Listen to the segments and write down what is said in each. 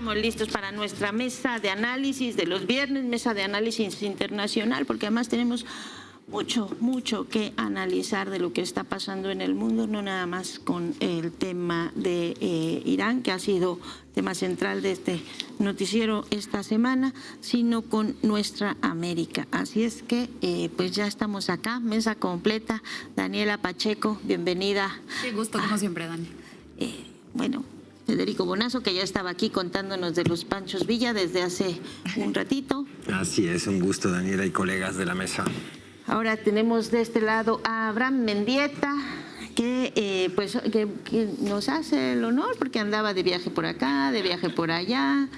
estamos listos para nuestra mesa de análisis de los viernes, mesa de análisis internacional, porque además tenemos mucho que analizar de lo que está pasando en el mundo, no nada más con el tema de Irán, que ha sido tema central de este noticiero esta semana, sino con nuestra América. Así es que pues ya estamos acá, mesa completa. Daniela Pacheco, bienvenida. Qué gusto, como siempre, Dani. Bueno, Federico Bonazo, que ya estaba aquí contándonos de los Panchos Villa desde hace un ratito. Así es, un gusto, Daniela y colegas de la mesa. Ahora tenemos de este lado a Abraham Mendieta, que nos hace el honor porque andaba de viaje por acá, de viaje por allá,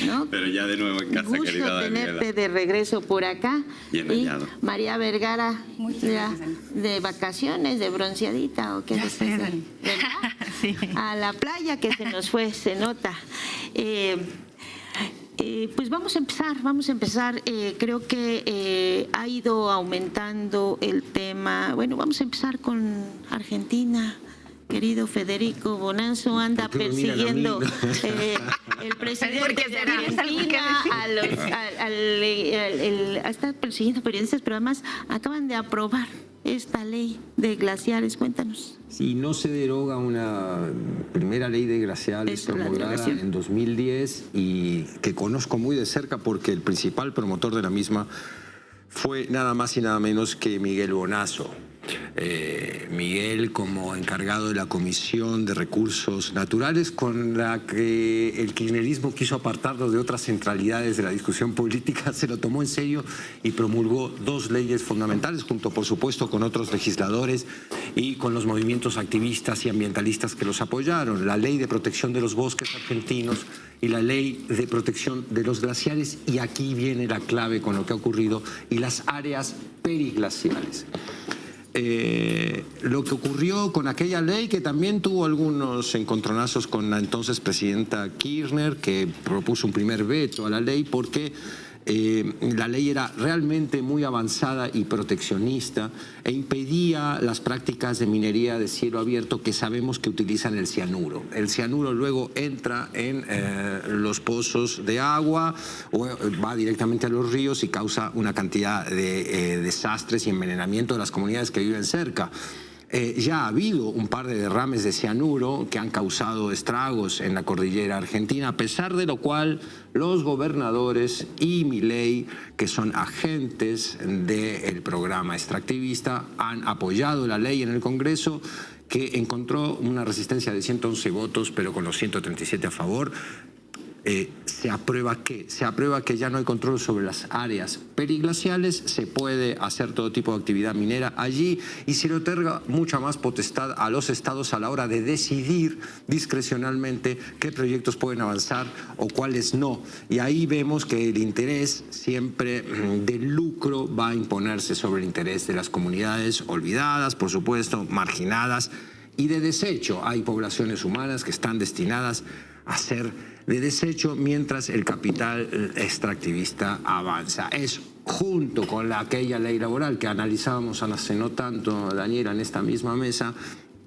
¿no? Pero ya de nuevo en casa, gusto querida Daniela. tenerte de regreso por acá. Bien y hallado. María Vergara, Muchas gracias. de vacaciones, de bronceadita o qué Ya después sé, de- Dani. ¿verdad? Sí. A la playa que se nos fue, se nota. Pues vamos a empezar. Creo que ha ido aumentando el tema. Bueno, vamos a empezar con Argentina. Querido Federico Bonazo, anda ¿Por qué me miran a mí? persiguiendo el presidente Porque de tienes algo que Argentina, está persiguiendo periodistas, pero además acaban de aprobar esta ley de glaciares. Cuéntanos. Si no se deroga una primera ley de glaciales Eso, la promulgada derogación. en 2010 y que conozco muy de cerca porque el principal promotor de la misma fue nada más y nada menos que Miguel Bonazo. Miguel como encargado de la Comisión de Recursos Naturales, con la que el kirchnerismo quiso apartarlo de otras centralidades de la discusión política, se lo tomó en serio y promulgó dos leyes fundamentales, junto por supuesto con otros legisladores y con los movimientos activistas y ambientalistas que los apoyaron. La Ley de Protección de los Bosques Argentinos y la Ley de Protección de los Glaciares, y aquí viene la clave con lo que ha ocurrido, y las áreas periglaciales. Lo que ocurrió con aquella ley, que también tuvo algunos encontronazos con la entonces presidenta Kirchner, que propuso un primer veto a la ley porque la ley era realmente muy avanzada y proteccionista e impedía las prácticas de minería de cielo abierto que sabemos que utilizan el cianuro. El cianuro luego entra en los pozos de agua o va directamente a los ríos y causa una cantidad de desastres y envenenamiento de las comunidades que viven cerca. Ya ha habido un par de derrames de cianuro que han causado estragos en la cordillera argentina, a pesar de lo cual los gobernadores y Milei, que son agentes del programa extractivista, han apoyado la ley en el Congreso, que encontró una resistencia de 111 votos, pero con los 137 a favor. Se aprueba que ya no hay control sobre las áreas periglaciales, se puede hacer todo tipo de actividad minera allí y se le otorga mucha más potestad a los estados a la hora de decidir discrecionalmente qué proyectos pueden avanzar o cuáles no. Y ahí vemos que el interés siempre del lucro va a imponerse sobre el interés de las comunidades olvidadas, por supuesto, marginadas y de desecho. Hay poblaciones humanas que están destinadas a ser de desecho mientras el capital extractivista avanza. Es junto con aquella ley laboral que analizábamos hace no tanto, Daniela, en esta misma mesa,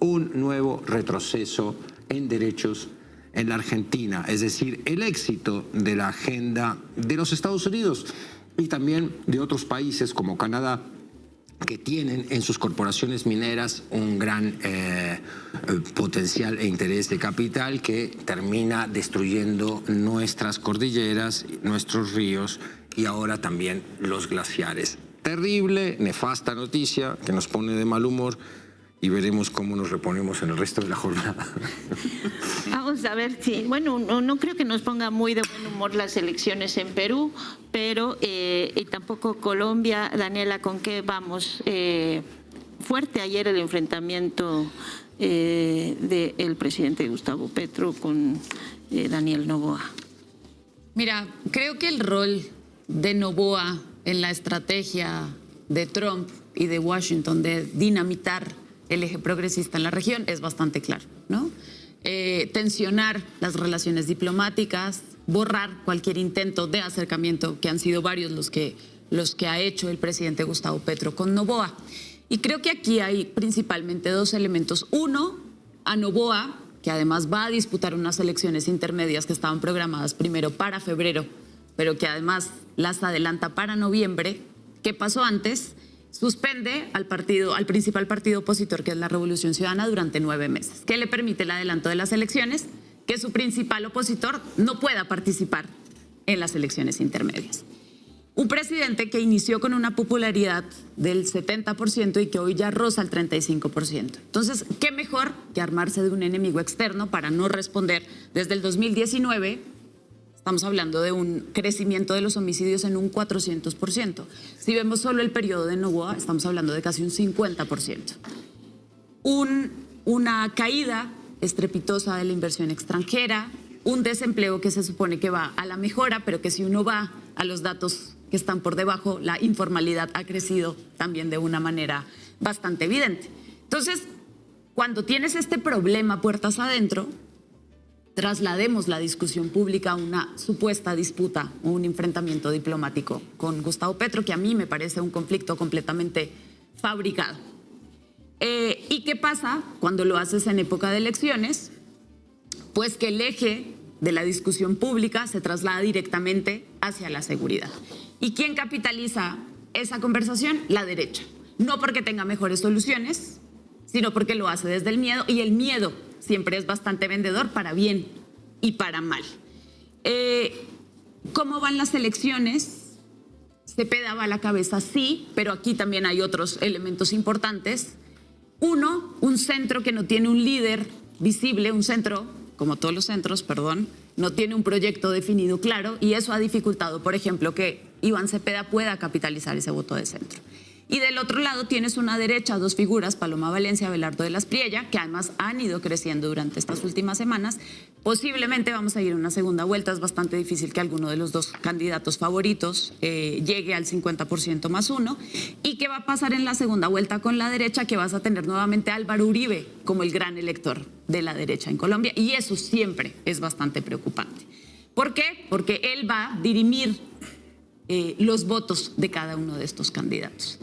un nuevo retroceso en derechos en la Argentina, es decir, el éxito de la agenda de los Estados Unidos y también de otros países como Canadá, que tienen en sus corporaciones mineras un gran potencial e interés de capital que termina destruyendo nuestras cordilleras, nuestros ríos y ahora también los glaciares. Terrible, nefasta noticia que nos pone de mal humor y veremos cómo nos reponemos en el resto de la jornada. Vamos a ver si, bueno, no creo que nos ponga muy de buen humor las elecciones en Perú, pero y tampoco Colombia. Daniela, ¿con qué vamos? Fuerte ayer el enfrentamiento del presidente Gustavo Petro con Daniel Noboa. Mira, creo que el rol de Noboa en la estrategia de Trump y de Washington de dinamitar el eje progresista en la región es bastante claro, ¿no? Tensionar las relaciones diplomáticas, borrar cualquier intento de acercamiento, que han sido varios los que ha hecho el presidente Gustavo Petro con Noboa. Y creo que aquí hay principalmente dos elementos. Uno, a Noboa que además va a disputar unas elecciones intermedias que estaban programadas primero para febrero, pero que además las adelanta para noviembre. ¿Qué pasó antes? Suspende al principal partido opositor, que es la Revolución Ciudadana, durante 9 meses. ¿Qué le permite el adelanto de las elecciones? Que su principal opositor no pueda participar en las elecciones intermedias. Un presidente que inició con una popularidad del 70% y que hoy ya roza el 35%. Entonces, ¿qué mejor que armarse de un enemigo externo para no responder? Desde el 2019 estamos hablando de un crecimiento de los homicidios en un 400%. Si vemos solo el periodo de Noboa, estamos hablando de casi un 50%. Una caída estrepitosa de la inversión extranjera, un desempleo que se supone que va a la mejora, pero que si uno va a los datos que están por debajo, la informalidad ha crecido también de una manera bastante evidente. Entonces, cuando tienes este problema puertas adentro, traslademos la discusión pública a una supuesta disputa o un enfrentamiento diplomático con Gustavo Petro, que a mí me parece un conflicto completamente fabricado. ¿Y qué pasa cuando lo haces en época de elecciones? Pues que el eje de la discusión pública se traslada directamente hacia la seguridad. ¿Y quién capitaliza esa conversación? La derecha. No porque tenga mejores soluciones, sino porque lo hace desde el miedo, y el miedo siempre es bastante vendedor para bien y para mal. ¿Cómo van las elecciones? Cepeda va a la cabeza, sí, pero aquí también hay otros elementos importantes. Uno, un centro que no tiene un líder visible, un centro, como todos los centros, perdón, no tiene un proyecto definido claro, y eso ha dificultado, por ejemplo, que Iván Cepeda pueda capitalizar ese voto de centro. Y del otro lado tienes una derecha, 2 figuras, Paloma Valencia, Abelardo de la Espriella, que además han ido creciendo durante estas últimas semanas. Posiblemente vamos a ir a una segunda vuelta. Es bastante difícil que alguno de los 2 candidatos favoritos llegue al 50% más 1. ¿Y qué va a pasar en la segunda vuelta con la derecha? Que vas a tener nuevamente a Álvaro Uribe como el gran elector de la derecha en Colombia, y eso siempre es bastante preocupante. ¿Por qué? Porque él va a dirimir los votos de cada uno de estos candidatos.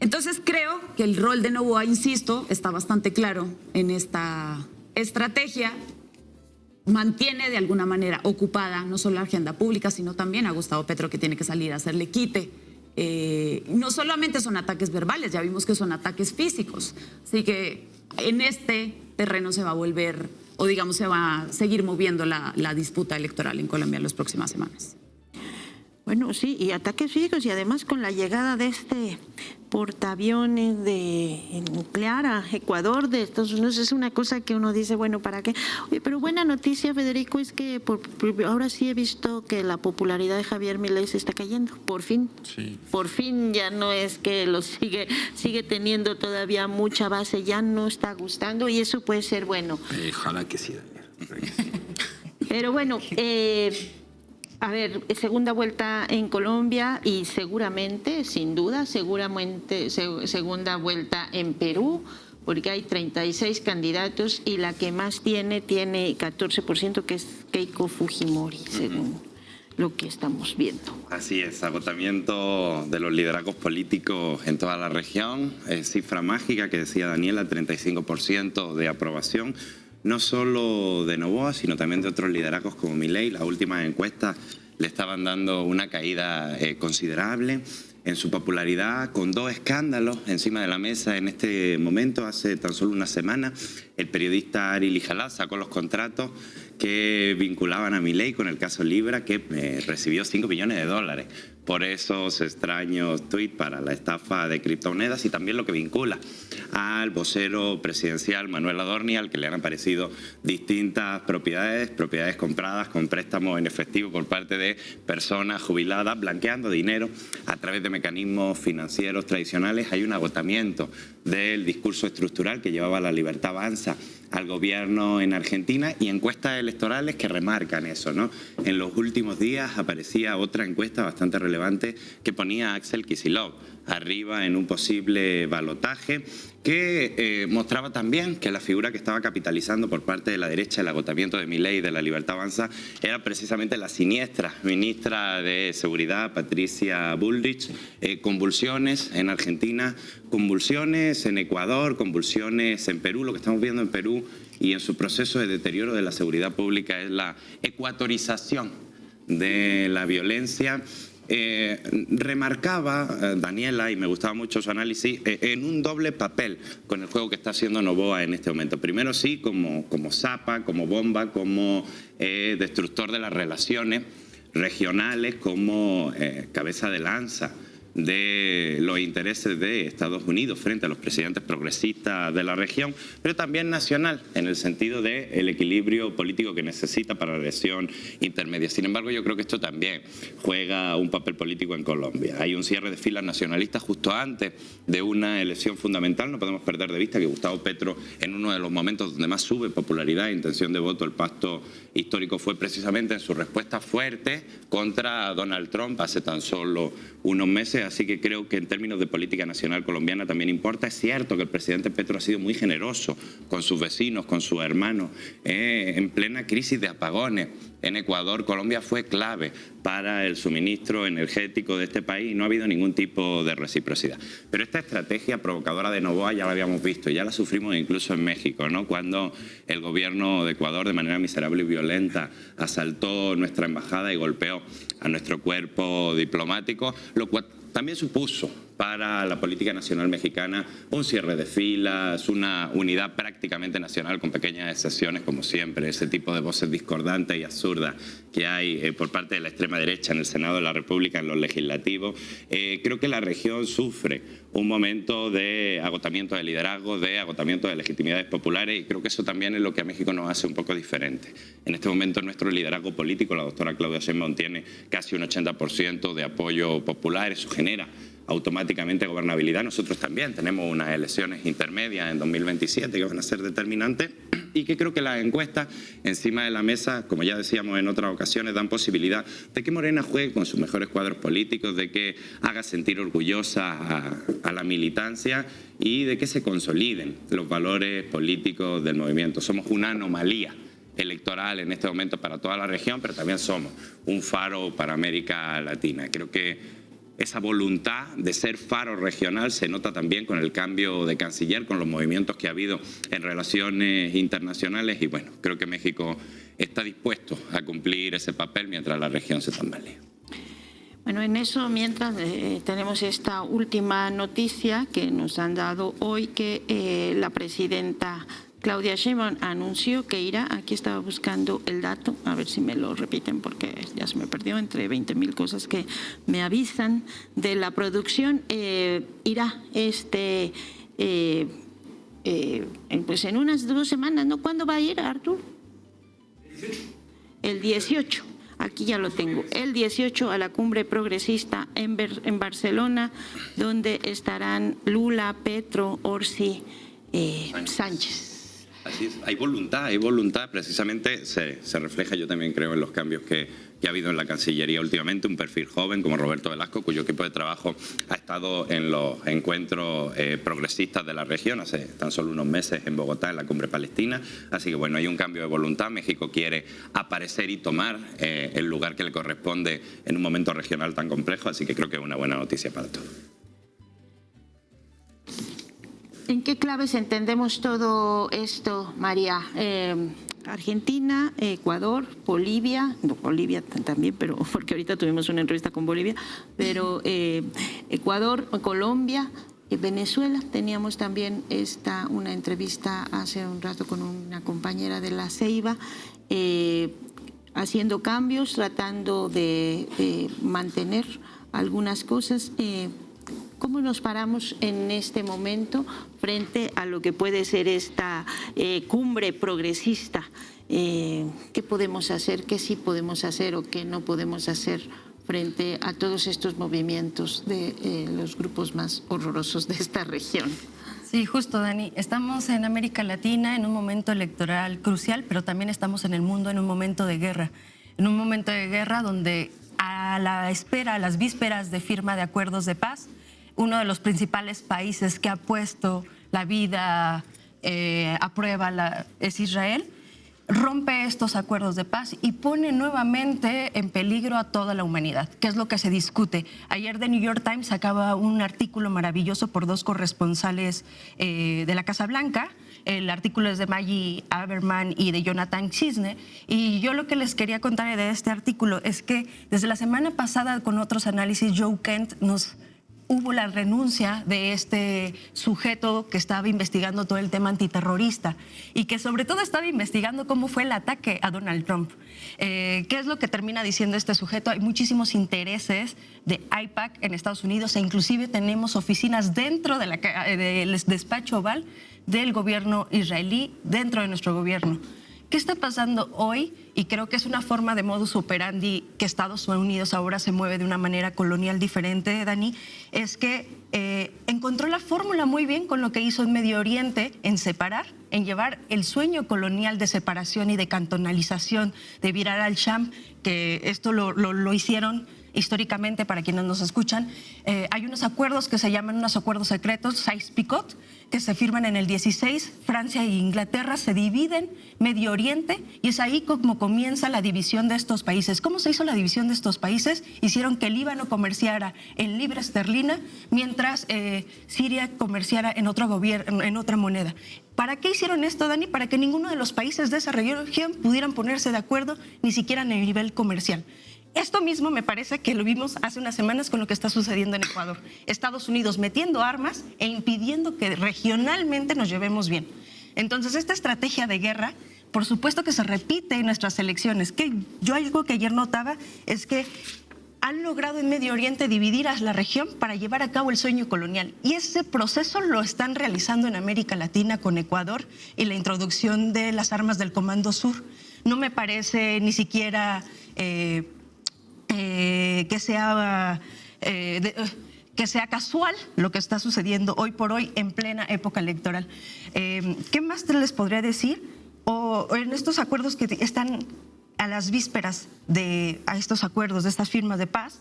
Entonces creo que el rol de Noboa, insisto, está bastante claro en esta estrategia. Mantiene de alguna manera ocupada no solo la agenda pública, sino también a Gustavo Petro, que tiene que salir a hacerle quite. No solamente son ataques verbales, ya vimos que son ataques físicos. Así que en este terreno se va a volver, o digamos se va a seguir moviendo la disputa electoral en Colombia en las próximas semanas. Bueno, sí, y ataques físicos, y además con la llegada de este portaaviones de nuclear a Ecuador de Estados Unidos, es una cosa que uno dice, bueno, ¿para qué? Oye, pero buena noticia, Federico, es que ahora sí he visto que la popularidad de Javier Milei se está cayendo, por fin. Sí. Por fin ya no es que lo sigue teniendo todavía mucha base, ya no está gustando, y eso puede ser bueno. Ojalá que sí, Daniel. Pero bueno, a ver, segunda vuelta en Colombia y seguramente, sin duda, segunda vuelta en Perú, porque hay 36 candidatos y la que más tiene 14%, que es Keiko Fujimori, según lo que estamos viendo. Así es, agotamiento de los liderazgos políticos en toda la región, cifra mágica que decía Daniela, 35% de aprobación. No solo de Noboa, sino también de otros liderazgos como Milei. Las últimas encuestas le estaban dando una caída considerable en su popularidad, con 2 escándalos encima de la mesa en este momento. Hace tan solo una semana, el periodista Ari Lijalá sacó los contratos que vinculaban a Milei con el caso Libra, que recibió $5 millones por esos extraños tuits para la estafa de criptomonedas, y también lo que vincula al vocero presidencial Manuel Adorni, al que le han aparecido distintas propiedades compradas con préstamos en efectivo por parte de personas jubiladas, blanqueando dinero a través de mecanismos financieros tradicionales. Hay un agotamiento del discurso estructural que llevaba La Libertad Avanza al gobierno en Argentina, y encuestas electorales que remarcan eso, ¿no? En los últimos días aparecía otra encuesta bastante relevante que ponía a Axel Kicillof arriba en un posible balotaje, que mostraba también que la figura que estaba capitalizando por parte de la derecha el agotamiento de Milei y de La Libertad Avanza era precisamente la siniestra ministra de Seguridad, Patricia Bullrich. Convulsiones en Argentina, convulsiones en Ecuador, convulsiones en Perú. Lo que estamos viendo en Perú Perú y en su proceso de deterioro de la seguridad pública es la ecuatorización de la violencia. Remarcaba Daniela, y me gustaba mucho su análisis, en un doble papel con el juego que está haciendo Noboa en este momento. Primero sí, como zapa, como bomba, como destructor de las relaciones regionales, como cabeza de lanza de los intereses de Estados Unidos frente a los presidentes progresistas de la región, pero también nacional, en el sentido del equilibrio político que necesita para la elección intermedia. Sin embargo, yo creo que esto también juega un papel político en Colombia. Hay un cierre de filas nacionalistas justo antes de una elección fundamental. No podemos perder de vista que Gustavo Petro, en uno de los momentos donde más sube popularidad e intención de voto el pacto histórico, fue precisamente en su respuesta fuerte contra Donald Trump hace tan solo unos meses. Así que creo que en términos de política nacional colombiana también importa. Es cierto que el presidente Petro ha sido muy generoso con sus vecinos, con sus hermanos, en plena crisis de apagones. En Ecuador, Colombia fue clave para el suministro energético de este país y no ha habido ningún tipo de reciprocidad. Pero esta estrategia provocadora de Noboa ya la habíamos visto, ya la sufrimos incluso en México, ¿no? Cuando el gobierno de Ecuador de manera miserable y violenta asaltó nuestra embajada y golpeó a nuestro cuerpo diplomático, lo cual también supuso para la política nacional mexicana un cierre de filas, una unidad prácticamente nacional con pequeñas excepciones, como siempre, ese tipo de voces discordantes y absurdas que hay por parte de la extrema derecha en el Senado de la República, en los legislativos. Creo que la región sufre un momento de agotamiento de liderazgo, de agotamiento de legitimidades populares, y creo que eso también es lo que a México nos hace un poco diferente. En este momento nuestro liderazgo político, la doctora Claudia Sheinbaum tiene casi un 80% de apoyo popular, eso genera automáticamente gobernabilidad. Nosotros también tenemos unas elecciones intermedias en 2027 que van a ser determinantes y que creo que las encuestas encima de la mesa, como ya decíamos en otras ocasiones, dan posibilidad de que Morena juegue con sus mejores cuadros políticos, de que haga sentir orgullosa a la militancia y de que se consoliden los valores políticos del movimiento. Somos una anomalía electoral en este momento para toda la región, pero también somos un faro para América Latina. Creo que esa voluntad de ser faro regional se nota también con el cambio de canciller, con los movimientos que ha habido en relaciones internacionales y bueno, creo que México está dispuesto a cumplir ese papel mientras la región se tambalea. Bueno, en eso, mientras tenemos esta última noticia que nos han dado hoy, que la presidenta Claudia Sheinbaum anunció que irá, aquí estaba buscando el dato, a ver si me lo repiten porque ya se me perdió entre 20,000 cosas que me avisan de la producción, irá pues en unas 2 semanas, ¿no? ¿Cuándo va a ir, Artur? El 18. Aquí ya lo tengo, el 18 a la cumbre progresista en Barcelona, donde estarán Lula, Petro, Orsi, Sánchez. Así es, hay voluntad, precisamente se refleja, yo también creo, en los cambios que ha habido en la Cancillería últimamente, un perfil joven como Roberto Velasco, cuyo equipo de trabajo ha estado en los encuentros progresistas de la región hace tan solo unos meses en Bogotá, en la cumbre palestina, así que bueno, hay un cambio de voluntad. México quiere aparecer y tomar el lugar que le corresponde en un momento regional tan complejo, así que creo que es una buena noticia para todos. ¿En qué claves entendemos todo esto, María? Argentina, Ecuador, Bolivia, no, Bolivia también, pero porque ahorita tuvimos una entrevista con Bolivia, pero Ecuador, Colombia, Venezuela. Teníamos también una entrevista hace un rato con una compañera de La Ceiba, haciendo cambios, tratando de mantener algunas cosas. ¿Cómo nos paramos en este momento frente a lo que puede ser esta cumbre progresista? ¿Qué podemos hacer, qué sí podemos hacer o qué no podemos hacer frente a todos estos movimientos de los grupos más horrorosos de esta región? Sí, justo, Dani. Estamos en América Latina en un momento electoral crucial, pero también estamos en el mundo en un momento de guerra. En un momento de guerra donde a las vísperas de firma de acuerdos de paz, uno de los principales países que ha puesto la vida a prueba es Israel, rompe estos acuerdos de paz y pone nuevamente en peligro a toda la humanidad, que es lo que se discute. Ayer The New York Times sacaba un artículo maravilloso por 2 corresponsales de la Casa Blanca El artículo es de Maggie Haberman y de Jonathan Chisne. Y yo lo que les quería contar de este artículo es que desde la semana pasada, con otros análisis, Joe Kent hubo la renuncia de este sujeto que estaba investigando todo el tema antiterrorista y que sobre todo estaba investigando cómo fue el ataque a Donald Trump. ¿Qué es lo que termina diciendo este sujeto? Hay muchísimos intereses de AIPAC en Estados Unidos e inclusive tenemos oficinas dentro de del despacho oval del gobierno israelí, dentro de nuestro gobierno. ¿Qué está pasando hoy? Y creo que es una forma de modus operandi que Estados Unidos ahora se mueve de una manera colonial diferente, Dani, es que encontró la fórmula muy bien con lo que hizo en Medio Oriente, en separar, en llevar el sueño colonial de separación y de cantonalización de Bilal al-Sham, que esto lo hicieron históricamente para quienes nos escuchan. Hay unos acuerdos que se llaman unos acuerdos secretos, Sykes-Picot, que se firman en el 16. Francia e Inglaterra se dividen Medio Oriente y es ahí como comienza la división de estos países. ¿Cómo se hizo la división de estos países? Hicieron que el Líbano comerciara en libra esterlina, mientras Siria comerciara en otra moneda. ¿Para qué hicieron esto, Dani? Para que ninguno de los países de esa región pudieran ponerse de acuerdo, ni siquiera en el nivel comercial. Esto mismo me parece que lo vimos hace unas semanas con lo que está sucediendo en Ecuador. Estados Unidos metiendo armas e impidiendo que regionalmente nos llevemos bien. Entonces, esta estrategia de guerra, por supuesto que se repite en nuestras elecciones. Algo que ayer notaba es que han logrado en Medio Oriente dividir a la región para llevar a cabo el sueño colonial. Y ese proceso lo están realizando en América Latina con Ecuador y la introducción de las armas del Comando Sur. No me parece ni siquiera que sea casual lo que está sucediendo hoy por hoy en plena época electoral. ¿Qué más les podría decir? En estos acuerdos que están a las vísperas de estos acuerdos, de estas firmas de paz,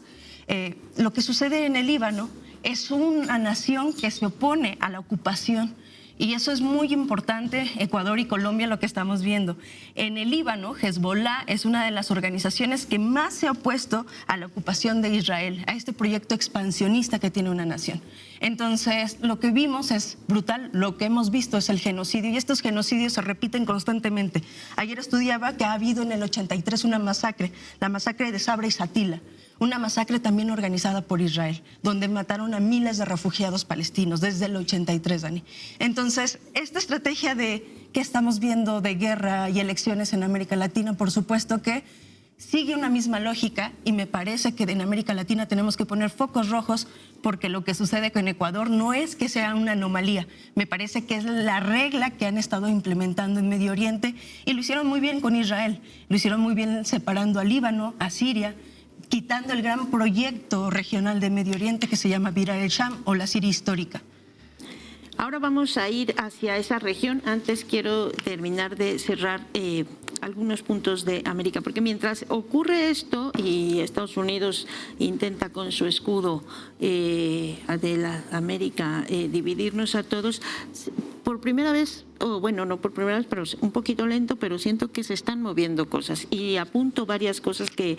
lo que sucede en el Líbano es una nación que se opone a la ocupación. Y eso es muy importante, Ecuador y Colombia, lo que estamos viendo. En el Líbano, Hezbollah es una de las organizaciones que más se ha opuesto a la ocupación de Israel, a este proyecto expansionista que tiene una nación. Entonces, lo que vimos es brutal, lo que hemos visto es el genocidio, y estos genocidios se repiten constantemente. Ayer estudiaba que ha habido en el 83 una masacre, la masacre de Sabra y Shatila, una masacre también organizada por Israel, donde mataron a miles de refugiados palestinos desde el 83, Dani. Entonces, esta estrategia que estamos viendo de guerra y elecciones en América Latina, por supuesto que sigue una misma lógica, y me parece que en América Latina tenemos que poner focos rojos, porque lo que sucede con Ecuador no es que sea una anomalía, me parece que es la regla que han estado implementando en Medio Oriente, y lo hicieron muy bien con Israel, lo hicieron muy bien separando a Líbano, a Siria, quitando el gran proyecto regional de Medio Oriente que se llama Bilal al-Sham o la Siria histórica. Ahora vamos a ir hacia esa región. Antes quiero terminar de cerrar algunos puntos de América, porque mientras ocurre esto y Estados Unidos intenta con su escudo de la América dividirnos a todos, por primera vez, bueno, no por primera vez, pero un poquito lento, pero siento que se están moviendo cosas, y apunto varias cosas que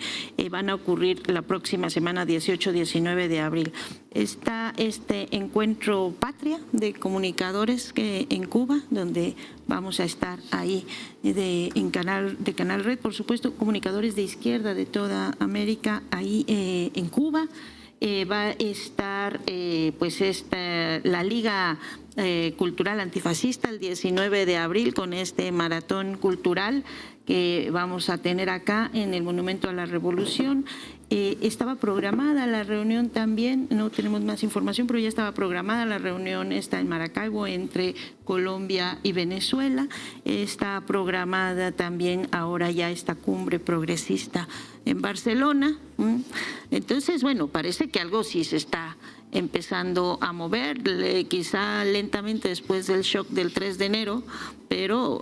van a ocurrir la próxima semana, 18-19 de abril. Está este encuentro Patria de comunicadores en Cuba, donde vamos a estar ahí de Canal Red, por supuesto, comunicadores de izquierda de toda América ahí en Cuba. Va a estar la Liga Cultural Antifascista el 19 de abril con este maratón cultural que vamos a tener acá en el Monumento a la Revolución. Estaba programada la reunión también, no tenemos más información, pero ya estaba programada la reunión esta en Maracaibo entre Colombia y Venezuela. Está programada también ahora ya esta cumbre progresista en Barcelona. Entonces, bueno, parece que algo sí se está empezando a mover, quizá lentamente después del shock del 3 de enero, pero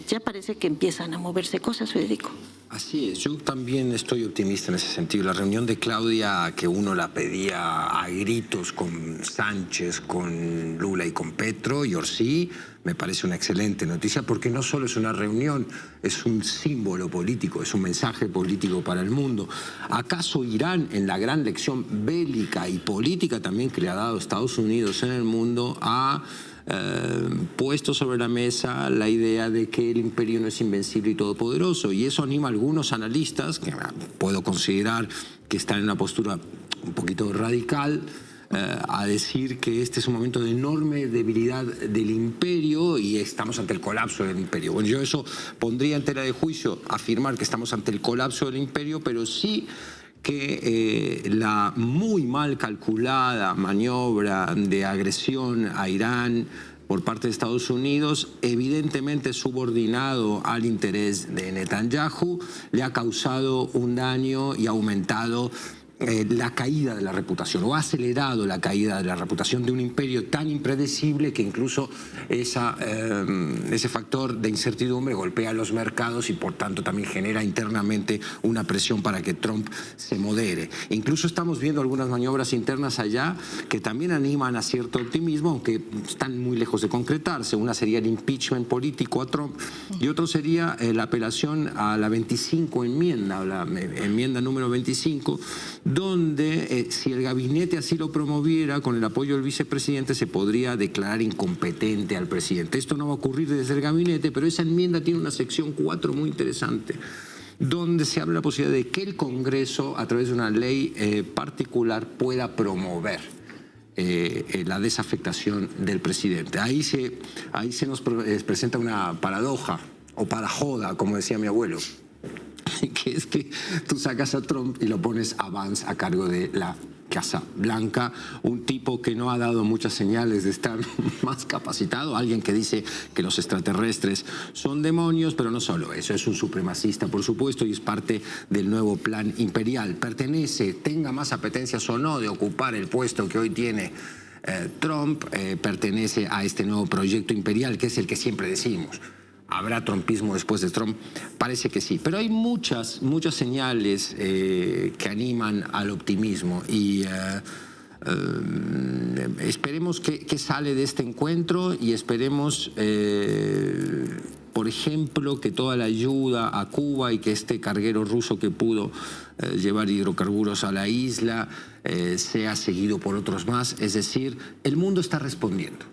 ya parece que empiezan a moverse cosas, Federico. Así es, yo también estoy optimista en ese sentido. La reunión de Claudia, que uno la pedía a gritos con Sánchez, con Lula y con Petro y Orsí, me parece una excelente noticia, porque no solo es una reunión, es un símbolo político, es un mensaje político para el mundo. ¿Acaso Irán, en la gran lección bélica y política también que le ha dado Estados Unidos en el mundo, ha puesto sobre la mesa la idea de que el imperio no es invencible y todopoderoso, y eso anima a algunos analistas, que puedo considerar que están en una postura un poquito radical, a decir que este es un momento de enorme debilidad del imperio y estamos ante el colapso del imperio. Bueno, yo eso pondría en tela de juicio afirmar que estamos ante el colapso del imperio, pero sí que la muy mal calculada maniobra de agresión a Irán por parte de Estados Unidos, evidentemente subordinado al interés de Netanyahu, le ha causado un daño y ha aumentado la caída de la reputación, o ha acelerado la caída de la reputación de un imperio tan impredecible que incluso ese factor de incertidumbre golpea los mercados y por tanto también genera internamente una presión para que Trump se modere. Incluso estamos viendo algunas maniobras internas allá que también animan a cierto optimismo, aunque están muy lejos de concretarse. Una sería el impeachment político a Trump y otro sería la apelación a la 25 enmienda, la enmienda número 25, donde si el gabinete así lo promoviera con el apoyo del vicepresidente se podría declarar incompetente al presidente. Esto no va a ocurrir desde el gabinete, pero esa enmienda tiene una sección 4 muy interesante, donde se habla de la posibilidad de que el Congreso, a través de una ley particular, pueda promover la desafectación del presidente. Ahí se nos presenta una paradoja, o parajoda, como decía mi abuelo, que es que tú sacas a Trump y lo pones a Vance a cargo de la Casa Blanca, un tipo que no ha dado muchas señales de estar más capacitado, alguien que dice que los extraterrestres son demonios, pero no solo eso, es un supremacista, por supuesto, y es parte del nuevo plan imperial. Pertenece, tenga más apetencias o no de ocupar el puesto que hoy tiene Trump, pertenece a este nuevo proyecto imperial, que es el que siempre decimos. ¿Habrá trumpismo después de Trump? Parece que sí, pero hay muchas señales que animan al optimismo y esperemos que sale de este encuentro y esperemos, por ejemplo, que toda la ayuda a Cuba y que este carguero ruso que pudo llevar hidrocarburos a la isla sea seguido por otros más. Es decir, el mundo está respondiendo,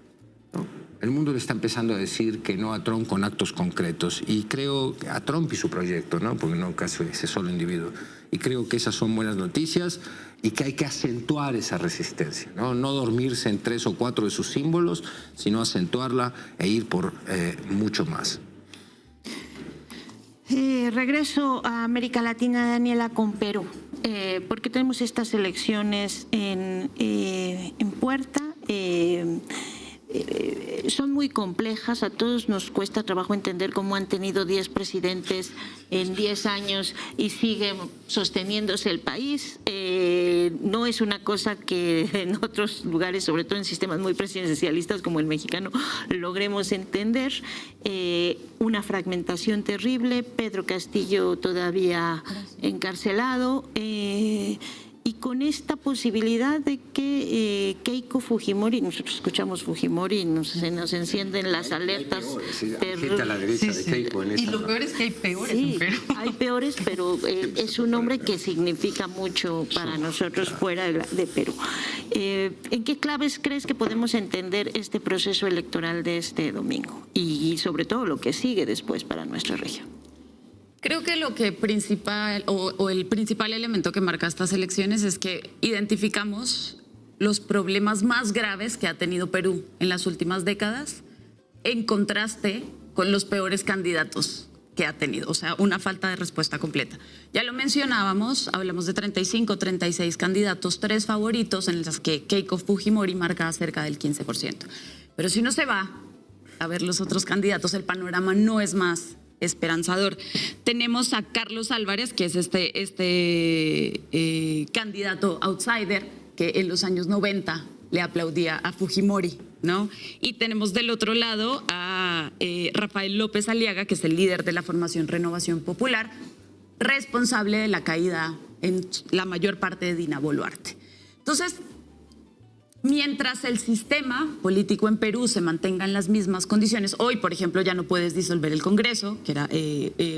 ¿no? El mundo le está empezando a decir que no a Trump con actos concretos. Y creo a Trump y su proyecto, ¿no? Porque no caso ese solo individuo. Y creo que esas son buenas noticias y que hay que acentuar esa resistencia, ¿no? No dormirse en 3 o 4 de sus símbolos, sino acentuarla e ir por mucho más. Regreso a América Latina, Daniela, con Perú, porque tenemos estas elecciones en puerta. Son muy complejas, a todos nos cuesta trabajo entender cómo han tenido 10 presidentes en 10 años y sigue sosteniéndose el país. No es una cosa que en otros lugares, sobre todo en sistemas muy presidencialistas como el mexicano, logremos entender. Una fragmentación terrible, Pedro Castillo todavía encarcelado, y con esta posibilidad de que Keiko Fujimori, nosotros escuchamos Fujimori y se nos encienden las alertas. Hay gente a la derecha de Keiko en esa. Y lo peor es que hay peores Sí, en Perú. hay peores, pero es un hombre que significa mucho para nosotros fuera de Perú. ¿En qué claves crees que podemos entender este proceso electoral de este domingo? Y sobre todo lo que sigue después para nuestra región. Creo que lo que principal o el principal elemento que marca estas elecciones es que identificamos los problemas más graves que ha tenido Perú en las últimas décadas en contraste con los peores candidatos que ha tenido, o sea, una falta de respuesta completa. Ya lo mencionábamos, hablamos de 35, 36 candidatos, 3 favoritos en los que Keiko Fujimori marca cerca del 15%. Pero si uno se va a ver los otros candidatos, el panorama no es más esperanzador. Tenemos a Carlos Álvarez, que es este candidato outsider que en los años 90 le aplaudía a Fujimori, ¿no? Y tenemos del otro lado a Rafael López Aliaga, que es el líder de la formación Renovación Popular, responsable de la caída en la mayor parte de Dina Boluarte. Entonces, mientras el sistema político en Perú se mantenga en las mismas condiciones. Hoy, por ejemplo, ya no puedes disolver el Congreso, que era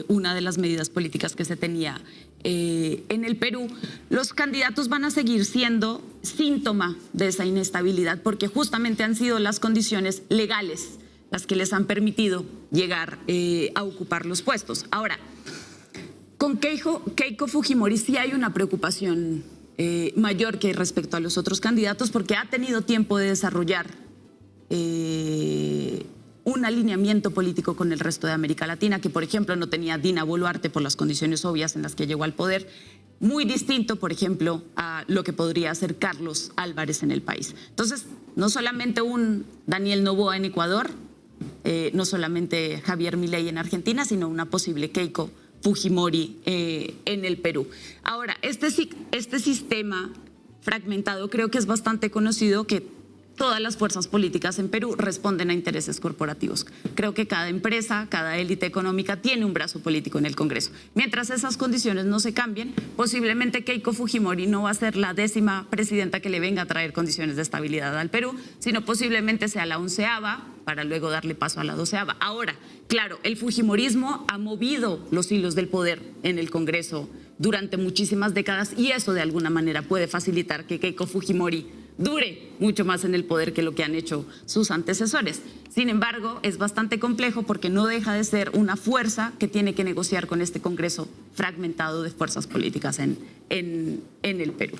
una de las medidas políticas que se tenía en el Perú. Los candidatos van a seguir siendo síntoma de esa inestabilidad, porque justamente han sido las condiciones legales las que les han permitido llegar a ocupar los puestos. Ahora, con Keiko Fujimori sí hay una preocupación mayor que respecto a los otros candidatos, porque ha tenido tiempo de desarrollar un alineamiento político con el resto de América Latina, que por ejemplo no tenía Dina Boluarte por las condiciones obvias en las que llegó al poder, muy distinto, por ejemplo, a lo que podría hacer Carlos Álvarez en el país. Entonces, no solamente un Daniel Noboa en Ecuador, no solamente Javier Milei en Argentina, sino una posible Keiko Fujimori en el Perú. Ahora, este sistema fragmentado creo que es bastante conocido, que todas las fuerzas políticas en Perú responden a intereses corporativos. Creo que cada empresa, cada élite económica tiene un brazo político en el Congreso. Mientras esas condiciones no se cambien, posiblemente Keiko Fujimori no va a ser la 10ª presidenta que le venga a traer condiciones de estabilidad al Perú, sino posiblemente sea la 11ª para luego darle paso a la 12ª. Ahora, claro, el fujimorismo ha movido los hilos del poder en el Congreso durante muchísimas décadas y eso de alguna manera puede facilitar que Keiko Fujimori dure mucho más en el poder que lo que han hecho sus antecesores. Sin embargo, es bastante complejo porque no deja de ser una fuerza que tiene que negociar con este Congreso fragmentado de fuerzas políticas en el Perú.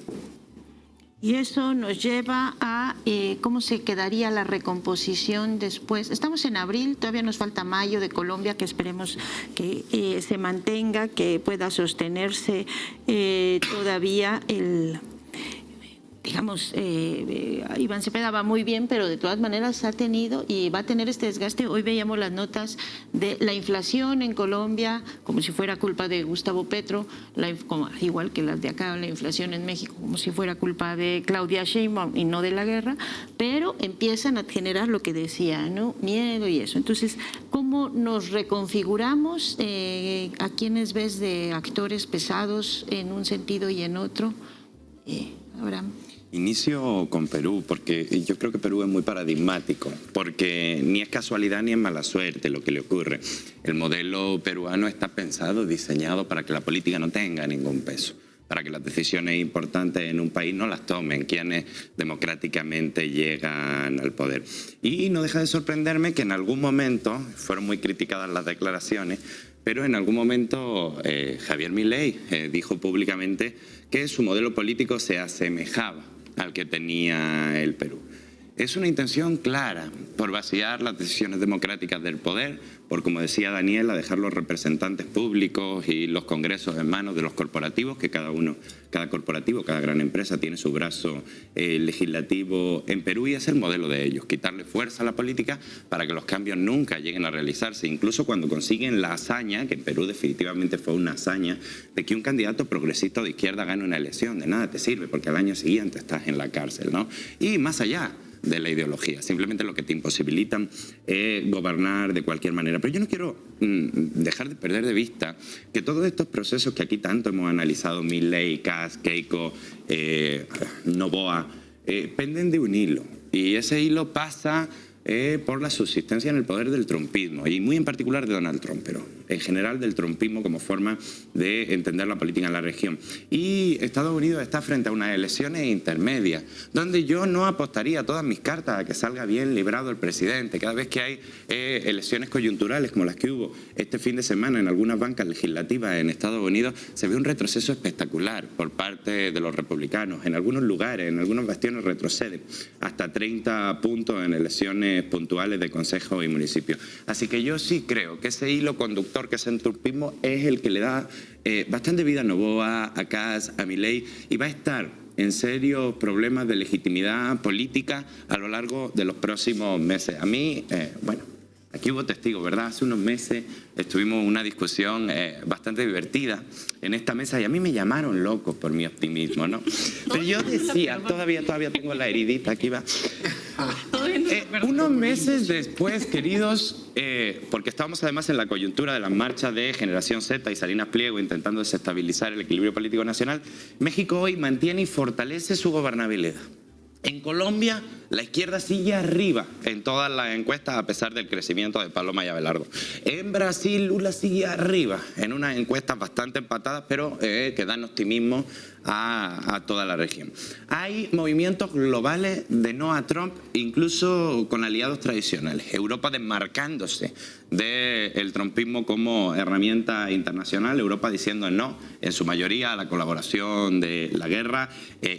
Y eso nos lleva a cómo se quedaría la recomposición después. Estamos en abril, todavía nos falta mayo de Colombia, que esperemos que se mantenga, que pueda sostenerse todavía el... Digamos, Iván Cepeda va muy bien, pero de todas maneras ha tenido y va a tener este desgaste. Hoy veíamos las notas de la inflación en Colombia, como si fuera culpa de Gustavo Petro, igual que las de acá, la inflación en México, como si fuera culpa de Claudia Sheinbaum y no de la guerra, pero empiezan a generar lo que decía, ¿no? Miedo y eso. Entonces, ¿cómo nos reconfiguramos? ¿A quiénes ves de actores pesados en un sentido y en otro? Abraham. Inicio con Perú, porque yo creo que Perú es muy paradigmático, porque ni es casualidad ni es mala suerte lo que le ocurre. El modelo peruano está pensado, diseñado para que la política no tenga ningún peso, para que las decisiones importantes en un país no las tomen quienes democráticamente llegan al poder. Y no deja de sorprenderme que en algún momento, fueron muy criticadas las declaraciones, pero en algún momento Javier Milei dijo públicamente que su modelo político se asemejaba al que tenía el Perú. Es una intención clara por vaciar las decisiones democráticas del poder, por, como decía Daniela, dejar los representantes públicos y los congresos en manos de los corporativos, que cada corporativo, cada gran empresa tiene su brazo legislativo en Perú y es el modelo de ellos, quitarle fuerza a la política para que los cambios nunca lleguen a realizarse, incluso cuando consiguen la hazaña, que en Perú definitivamente fue una hazaña, de que un candidato progresista de izquierda gane una elección. De nada te sirve porque al año siguiente estás en la cárcel, ¿no? Y más allá de la ideología, simplemente lo que te imposibilitan es gobernar de cualquier manera. Pero yo no quiero dejar de perder de vista que todos estos procesos que aquí tanto hemos analizado, Milei, Kast, Keiko, Noboa, penden de un hilo, y ese hilo pasa por la subsistencia en el poder del trumpismo, y muy en particular de Donald Trump, pero en general del trumpismo como forma de entender la política en la región. Y Estados Unidos está frente a unas elecciones intermedias, donde yo no apostaría todas mis cartas a que salga bien librado el presidente. Cada vez que hay elecciones coyunturales como las que hubo este fin de semana en algunas bancas legislativas en Estados Unidos, se ve un retroceso espectacular por parte de los republicanos. En algunos lugares, en algunos bastiones retroceden hasta 30 puntos en elecciones puntuales de consejos y municipios. Así que yo sí creo que ese hilo conductor que es el trumpismo es el que le da bastante vida a Noboa, a Kast, a Milei, y va a estar en serios problemas de legitimidad política a lo largo de los próximos meses. A mí, bueno, aquí hubo testigos, ¿verdad? Hace unos meses tuvimos una discusión bastante divertida en esta mesa y a mí me llamaron loco por mi optimismo, ¿no? Pero yo decía, todavía tengo la heridita, aquí va. Unos meses después, queridos, porque estábamos además en la coyuntura de las marchas de Generación Z y Salinas Pliego intentando desestabilizar el equilibrio político nacional, México hoy mantiene y fortalece su gobernabilidad. En Colombia, la izquierda sigue arriba en todas las encuestas a pesar del crecimiento de Paloma y Abelardo. En Brasil, Lula sigue arriba en unas encuestas bastante empatadas, pero que dan optimismo a toda la región. Hay movimientos globales de no a Trump, incluso con aliados tradicionales. Europa desmarcándose del trumpismo como herramienta internacional, Europa diciendo no, en su mayoría, a la colaboración de la guerra,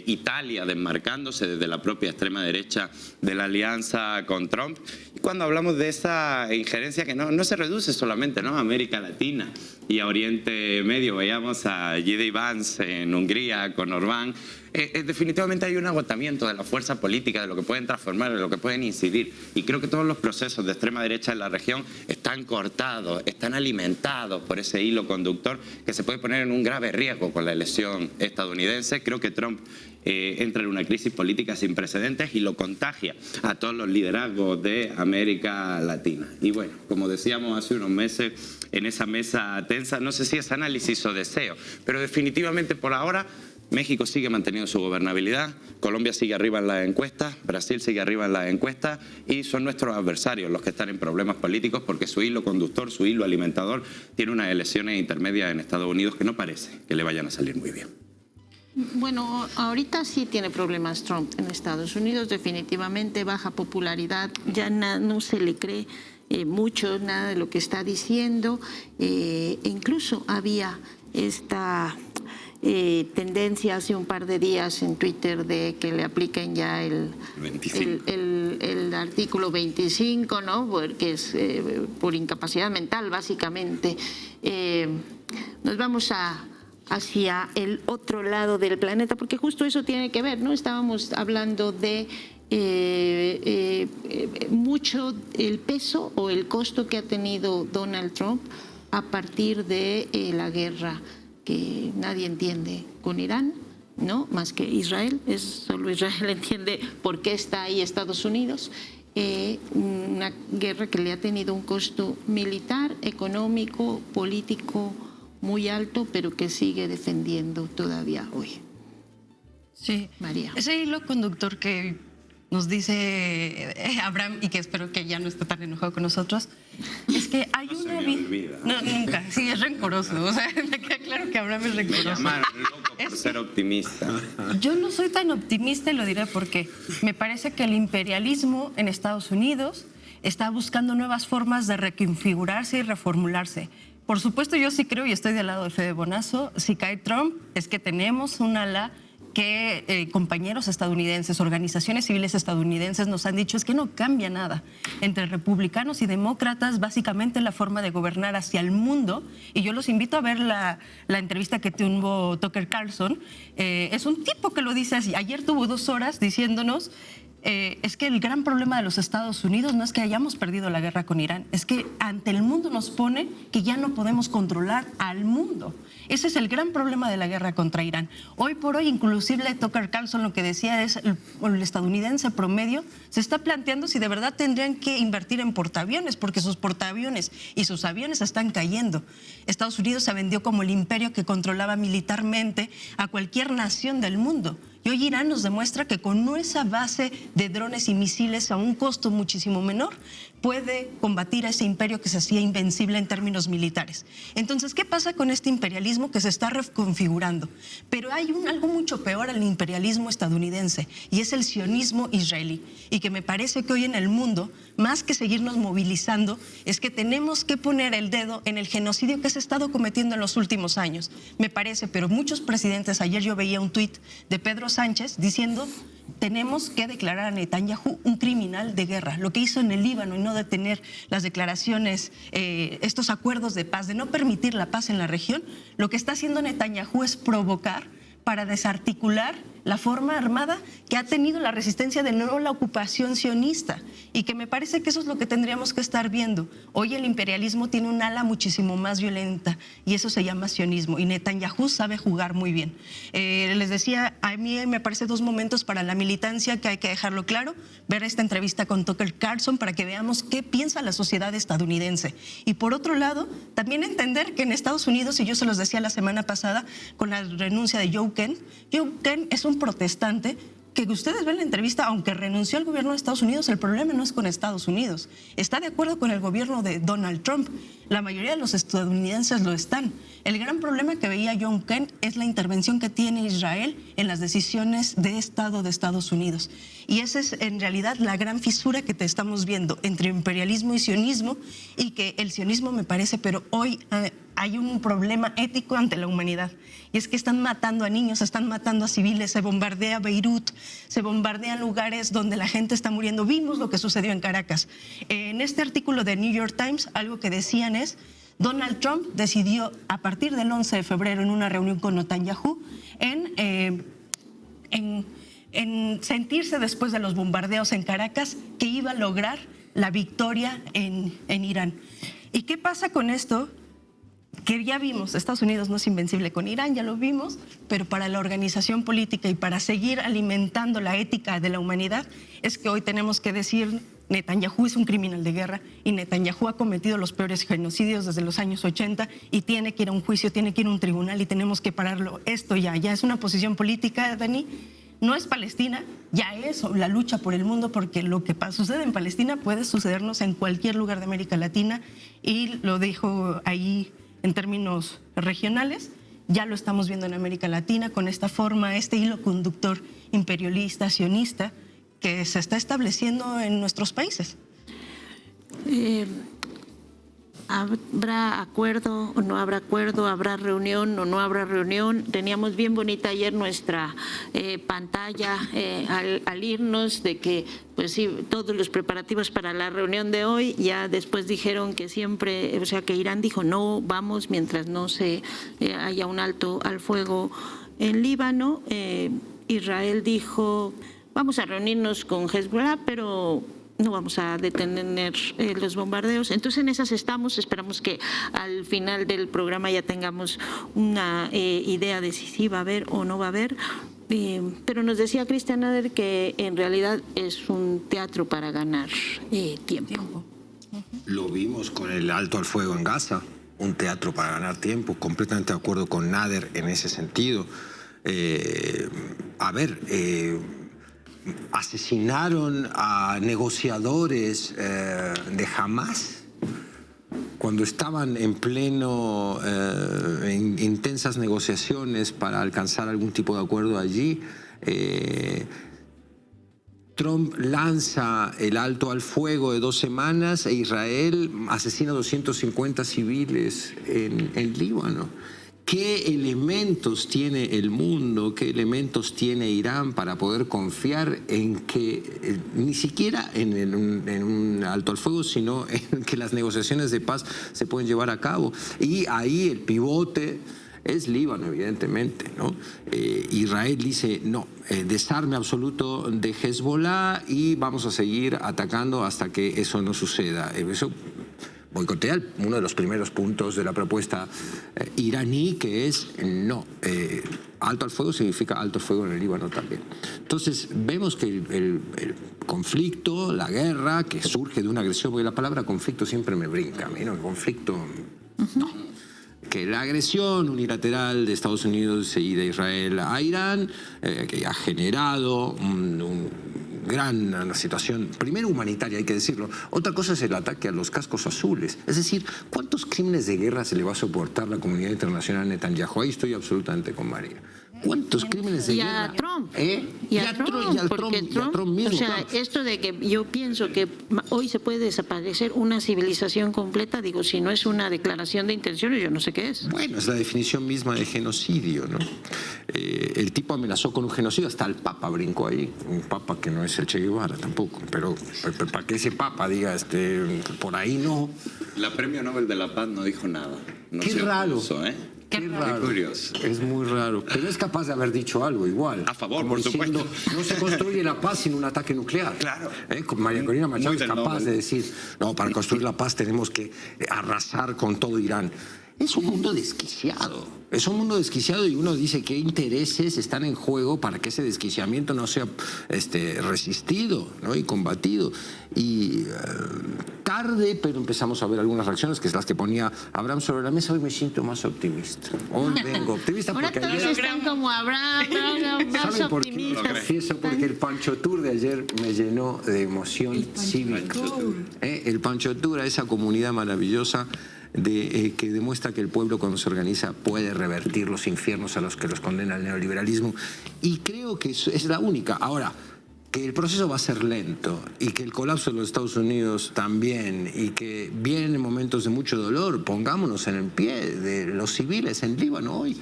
Italia desmarcándose desde la propia extrema derecha de la alianza con Trump. Y cuando hablamos de esa injerencia que no se reduce solamente, ¿no?, a América Latina y a Oriente Medio, veíamos a J.D. Vance en Hungría con Orbán, definitivamente hay un agotamiento de la fuerza política, de lo que pueden transformar, de lo que pueden incidir. Y creo que todos los procesos de extrema derecha en la región están cortados, están alimentados por ese hilo conductor que se puede poner en un grave riesgo con la elección estadounidense. Creo que Trump entra en una crisis política sin precedentes y lo contagia a todos los liderazgos de América Latina. Y bueno, como decíamos hace unos meses en esa mesa tensa, no sé si es análisis o deseo, pero definitivamente por ahora México sigue manteniendo su gobernabilidad, Colombia sigue arriba en las encuestas, Brasil sigue arriba en las encuestas y son nuestros adversarios los que están en problemas políticos porque su hilo conductor, su hilo alimentador tiene unas elecciones intermedias en Estados Unidos que no parece que le vayan a salir muy bien. Bueno, ahorita sí tiene problemas Trump en Estados Unidos, definitivamente baja popularidad, ya no se le cree mucho nada de lo que está diciendo, incluso había esta tendencia hace un par de días en Twitter de que le apliquen ya el artículo 25, ¿no?, porque es por incapacidad mental, básicamente. Nos vamos hacia el otro lado del planeta, porque justo eso tiene que ver, ¿no? Estábamos hablando de mucho el peso o el costo que ha tenido Donald Trump a partir de la guerra que nadie entiende con Irán, ¿no?, más que Israel. Solo Israel entiende por qué está ahí Estados Unidos. Una guerra que le ha tenido un costo militar, económico, político muy alto, pero que sigue defendiendo todavía hoy. Sí, María. Ese hilo conductor que nos dice Abraham, y que espero que ya no esté tan enojado con nosotros, es que hay una vida. No, nunca. Sí, es rencoroso. O sea, me queda claro que Abraham es rencoroso. Me llamaron loco por ser optimista. Yo no soy tan optimista y lo diré porque me parece que el imperialismo en Estados Unidos está buscando nuevas formas de reconfigurarse y reformularse. Por supuesto, yo sí creo, y estoy del lado de Fede Bonazo, si cae Trump, es que tenemos un ala que compañeros estadounidenses, organizaciones civiles estadounidenses nos han dicho es que no cambia nada. Entre republicanos y demócratas, básicamente la forma de gobernar hacia el mundo, y yo los invito a ver la entrevista que tuvo Tucker Carlson, es un tipo que lo dice así. Ayer tuvo 2 horas diciéndonos es que el gran problema de los Estados Unidos no es que hayamos perdido la guerra con Irán, es que ante el mundo nos pone que ya no podemos controlar al mundo. Ese es el gran problema de la guerra contra Irán. Hoy por hoy, inclusive Tucker Carlson lo que decía es el estadounidense promedio se está planteando si de verdad tendrían que invertir en portaaviones, porque sus portaaviones y sus aviones están cayendo. Estados Unidos se vendió como el imperio que controlaba militarmente a cualquier nación del mundo. Y hoy Irán nos demuestra que con esa base de drones y misiles a un costo muchísimo menor puede combatir a ese imperio que se hacía invencible en términos militares. Entonces, ¿qué pasa con este imperialismo que se está reconfigurando? Pero hay algo mucho peor al imperialismo estadounidense y es el sionismo israelí. Y que me parece que hoy en el mundo, más que seguirnos movilizando, es que tenemos que poner el dedo en el genocidio que se ha estado cometiendo en los últimos años. Me parece, pero muchos presidentes, ayer yo veía un tuit de Pedro Sánchez diciendo tenemos que declarar a Netanyahu un criminal de guerra, lo que hizo en el Líbano y no detener las declaraciones, estos acuerdos de paz, de no permitir la paz en la región. Lo que está haciendo Netanyahu es provocar para desarticular la forma armada que ha tenido la resistencia de nuevo la ocupación sionista, y que me parece que eso es lo que tendríamos que estar viendo. Hoy el imperialismo tiene un ala muchísimo más violenta y eso se llama sionismo, y Netanyahu sabe jugar muy bien. Les decía, a mí me parece 2 momentos para la militancia que hay que dejarlo claro: ver esta entrevista con Tucker Carlson para que veamos qué piensa la sociedad estadounidense, y por otro lado también entender que en Estados Unidos, y yo se los decía la semana pasada con la renuncia de Joe Kent es un protestante que ustedes ven la entrevista, aunque renunció al gobierno de Estados Unidos, el problema no es con Estados Unidos. Está de acuerdo con el gobierno de Donald Trump. La mayoría de los estadounidenses lo están. El gran problema que veía John Kent es la intervención que tiene Israel en las decisiones de Estado de Estados Unidos. Y esa es en realidad la gran fisura que te estamos viendo entre imperialismo y sionismo, y que el sionismo me parece, pero hoy hay un problema ético ante la humanidad. Y es que están matando a niños, están matando a civiles, se bombardea Beirut, se bombardean lugares donde la gente está muriendo. Vimos lo que sucedió en Caracas. En este artículo de New York Times, algo que decían es: Donald Trump decidió a partir del 11 de febrero en una reunión con Netanyahu en sentirse después de los bombardeos en Caracas que iba a lograr la victoria en Irán. ¿Y qué pasa con esto? Que ya vimos, Estados Unidos no es invencible con Irán, ya lo vimos, pero para la organización política y para seguir alimentando la ética de la humanidad es que hoy tenemos que decir: Netanyahu es un criminal de guerra y Netanyahu ha cometido los peores genocidios desde los años 80 y tiene que ir a un juicio, tiene que ir a un tribunal y tenemos que pararlo. Esto ya es una posición política, Dani. No es Palestina, ya es la lucha por el mundo, porque lo que sucede en Palestina puede sucedernos en cualquier lugar de América Latina, y lo dijo ahí en términos regionales. Ya lo estamos viendo en América Latina con esta forma, este hilo conductor imperialista, sionista, que se está estableciendo en nuestros países. ¿Habrá acuerdo o no habrá acuerdo? ¿Habrá reunión o no habrá reunión? Teníamos bien bonita ayer nuestra pantalla al irnos de que, pues sí, todos los preparativos para la reunión de hoy. Ya después dijeron que siempre, o sea, que Irán dijo no vamos mientras no se haya un alto al fuego en Líbano. Israel dijo vamos a reunirnos con Hezbollah, pero no vamos a detener los bombardeos. Entonces en esas estamos. Esperamos que al final del programa ya tengamos una idea de si va a haber o no va a haber. Pero nos decía Cristian Nader que en realidad es un teatro para ganar tiempo. Lo vimos con el alto al fuego en Gaza, un teatro para ganar tiempo. Completamente de acuerdo con Nader en ese sentido. Asesinaron a negociadores de Hamas cuando estaban en pleno en intensas negociaciones para alcanzar algún tipo de acuerdo allí. Trump lanza el alto al fuego de 2 semanas e Israel asesina a 250 civiles en Líbano. ¿Qué elementos tiene el mundo, qué elementos tiene Irán para poder confiar en que, ni siquiera en un alto al fuego, sino en que las negociaciones de paz se pueden llevar a cabo? Y ahí el pivote es Líbano, evidentemente, ¿no? Israel dice, no, desarme absoluto de Hezbollah y vamos a seguir atacando hasta que eso no suceda. Eso boicotea uno de los primeros puntos de la propuesta iraní, que es no. Alto al fuego significa alto al fuego en el Líbano también. Entonces vemos que el conflicto, la guerra, que surge de una agresión, porque la palabra conflicto siempre me brinca a mí, ¿no? El conflicto, no. Que la agresión unilateral de Estados Unidos y de Israel a Irán, que ha generado una situación, primero humanitaria, hay que decirlo. Otra cosa es el ataque a los cascos azules. Es decir, ¿cuántos crímenes de guerra se le va a soportar la comunidad internacional a Netanyahu? Ahí estoy absolutamente con María. ¿Cuántos crímenes de guerra? Y a Trump. Y a Trump mismo. O sea, esto de que yo pienso que hoy se puede desaparecer una civilización completa, digo, si no es una declaración de intenciones, yo no sé qué es. Bueno, es la definición misma de genocidio, ¿no? El tipo amenazó con un genocidio, hasta el Papa brincó ahí. Un Papa que no es el Che Guevara tampoco, pero para que ese Papa diga, por ahí no. La Premio Nobel de la Paz no dijo nada. No Qué raro. Opuso, Qué raro. Curioso. Es muy raro. Pero es capaz de haber dicho algo igual. A favor, como por diciendo, supuesto. no se construye la paz sin un ataque nuclear. Claro. María Corina Machado es capaz Nobel. de decir, no, para construir la paz tenemos que arrasar con todo Irán. Es un mundo desquiciado. Es un mundo desquiciado y uno dice qué intereses están en juego para que ese desquiciamiento no sea resistido, ¿no? Y combatido. Y tarde, pero empezamos a ver algunas reacciones, que es las que ponía Abraham sobre la mesa. Hoy me siento más optimista. Hoy vengo optimista Ahora porque todos ayer... están como Abraham, más ¿Saben por qué? optimistas. Lo confieso, porque el Pancho Tour de ayer me llenó de emoción cívica. El Pancho Tour, esa comunidad maravillosa que demuestra que el pueblo, cuando se organiza, puede revertir los infiernos a los que los condena el neoliberalismo. Y creo que es la única. Ahora, que el proceso va a ser lento y que el colapso de los Estados Unidos también, y que vienen momentos de mucho dolor, pongámonos en el pie de los civiles en Líbano hoy,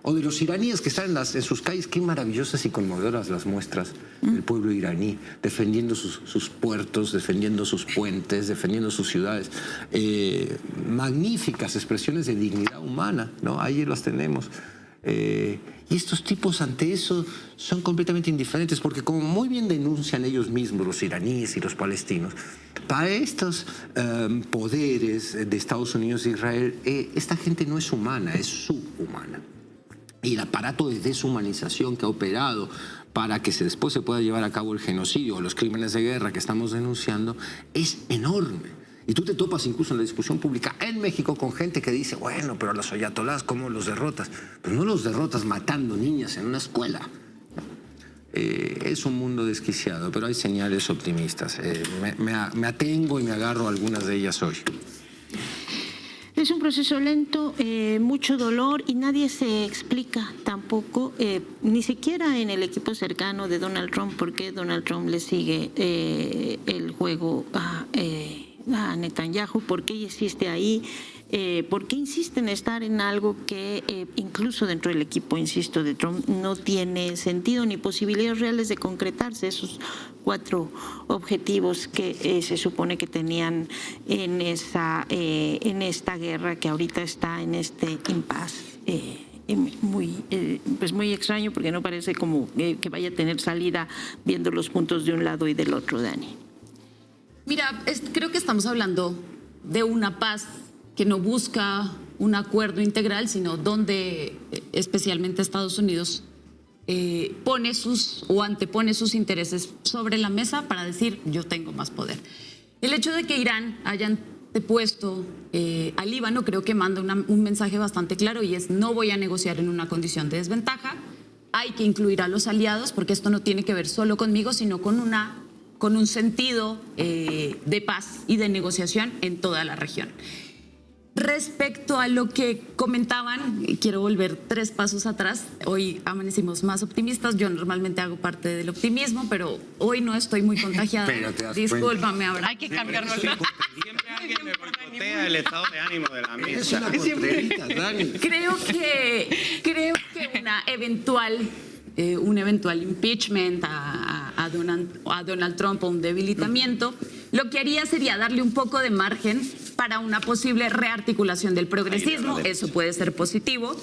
o de los iraníes que están en sus calles. Qué maravillosas y conmovedoras las muestras del pueblo iraní, defendiendo sus puertos, defendiendo sus puentes, defendiendo sus ciudades. Magníficas expresiones de dignidad humana, ¿no? Ahí las tenemos. Y estos tipos ante eso son completamente indiferentes, porque como muy bien denuncian ellos mismos, los iraníes y los palestinos, para estos poderes de Estados Unidos e Israel, esta gente no es humana, es subhumana. Y el aparato de deshumanización que ha operado para que después se pueda llevar a cabo el genocidio o los crímenes de guerra que estamos denunciando es enorme. Y tú te topas incluso en la discusión pública en México con gente que dice, bueno, pero a los ayatolás, ¿cómo los derrotas? Pues no los derrotas matando niñas en una escuela. Es un mundo desquiciado, pero hay señales optimistas. Me atengo y me agarro a algunas de ellas hoy. Es un proceso lento, mucho dolor, y nadie se explica tampoco, ni siquiera en el equipo cercano de Donald Trump, por qué Donald Trump le sigue el juego a Netanyahu, por qué existe ahí, por qué insiste en estar en algo que incluso dentro del equipo, insisto, de Trump no tiene sentido ni posibilidades reales de concretarse esos 4 objetivos que se supone que tenían en esta guerra que ahorita está en este impasse. Muy extraño, porque no parece como que vaya a tener salida viendo los puntos de un lado y del otro, Dani. Mira, creo que estamos hablando de una paz que no busca un acuerdo integral, sino donde especialmente Estados Unidos antepone sus intereses sobre la mesa para decir yo tengo más poder. El hecho de que Irán hayan depuesto al Líbano creo que manda un mensaje bastante claro, y es: no voy a negociar en una condición de desventaja, hay que incluir a los aliados, porque esto no tiene que ver solo conmigo, sino con un sentido de paz y de negociación en toda la región. Respecto a lo que comentaban, quiero volver 3 pasos atrás. Hoy amanecimos más optimistas. Yo normalmente hago parte del optimismo, pero hoy no estoy muy contagiada. Discúlpame, Abraham. Hay que cambiarlo. Siempre alguien me boicotea el estado de ánimo de la mesa. Creo que un eventual impeachment a Donald Trump, o un debilitamiento, lo que haría sería darle un poco de margen para una posible rearticulación del progresismo. Eso puede ser positivo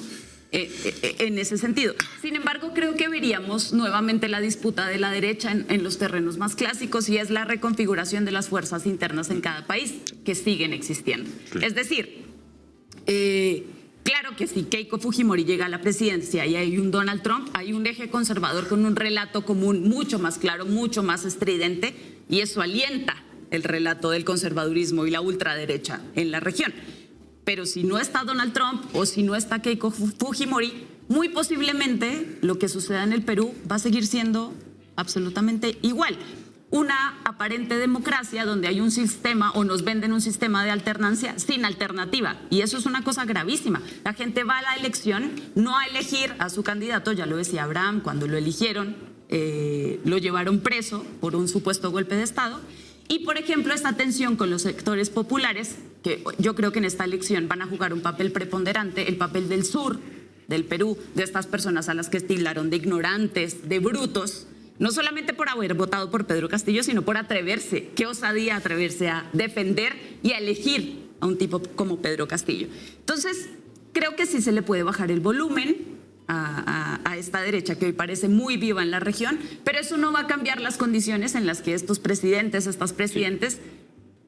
en ese sentido. Sin embargo, creo que veríamos nuevamente la disputa de la derecha en los terrenos más clásicos, y es la reconfiguración de las fuerzas internas en cada país que siguen existiendo. Sí. Es decir, claro que si Keiko Fujimori llega a la presidencia y hay un Donald Trump, hay un eje conservador con un relato común mucho más claro, mucho más estridente, y eso alienta el relato del conservadurismo y la ultraderecha en la región. Pero si no está Donald Trump o si no está Keiko Fujimori, muy posiblemente lo que suceda en el Perú va a seguir siendo absolutamente igual. Una aparente democracia donde hay un sistema, o nos venden un sistema de alternancia sin alternativa. Y eso es una cosa gravísima. La gente va a la elección no a elegir a su candidato, ya lo decía Abraham, cuando lo eligieron, lo llevaron preso por un supuesto golpe de Estado. Y, por ejemplo, esta tensión con los sectores populares, que yo creo que en esta elección van a jugar un papel preponderante, el papel del sur del Perú, de estas personas a las que tildaron de ignorantes, de brutos, no solamente por haber votado por Pedro Castillo, sino por atreverse, qué osadía atreverse a defender y a elegir a un tipo como Pedro Castillo. Entonces, creo que sí se le puede bajar el volumen a esta derecha que hoy parece muy viva en la región, pero eso no va a cambiar las condiciones en las que estos presidentes, estas presidentes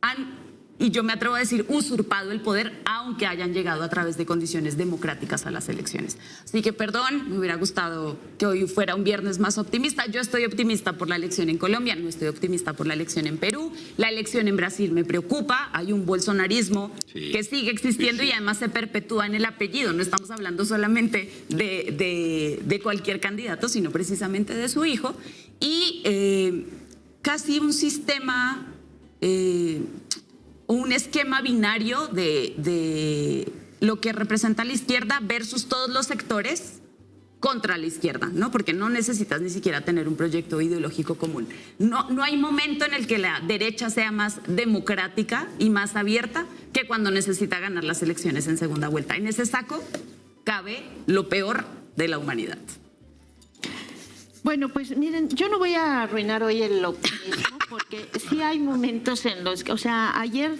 han y yo me atrevo a decir usurpado el poder, aunque hayan llegado a través de condiciones democráticas a las elecciones. Así que perdón, me hubiera gustado que hoy fuera un viernes más optimista. Yo estoy optimista por la elección en Colombia, no estoy optimista por la elección en Perú. La elección en Brasil me preocupa, hay un bolsonarismo que sigue existiendo y además se perpetúa en el apellido. No estamos hablando solamente de cualquier candidato, sino precisamente de su hijo. Y casi un sistema... un esquema binario de lo que representa la izquierda versus todos los sectores contra la izquierda, ¿no? Porque no necesitas ni siquiera tener un proyecto ideológico común. No hay momento en el que la derecha sea más democrática y más abierta que cuando necesita ganar las elecciones en segunda vuelta. En ese saco cabe lo peor de la humanidad. Bueno, pues miren, yo no voy a arruinar hoy el optimismo porque sí hay momentos en los que, o sea, ayer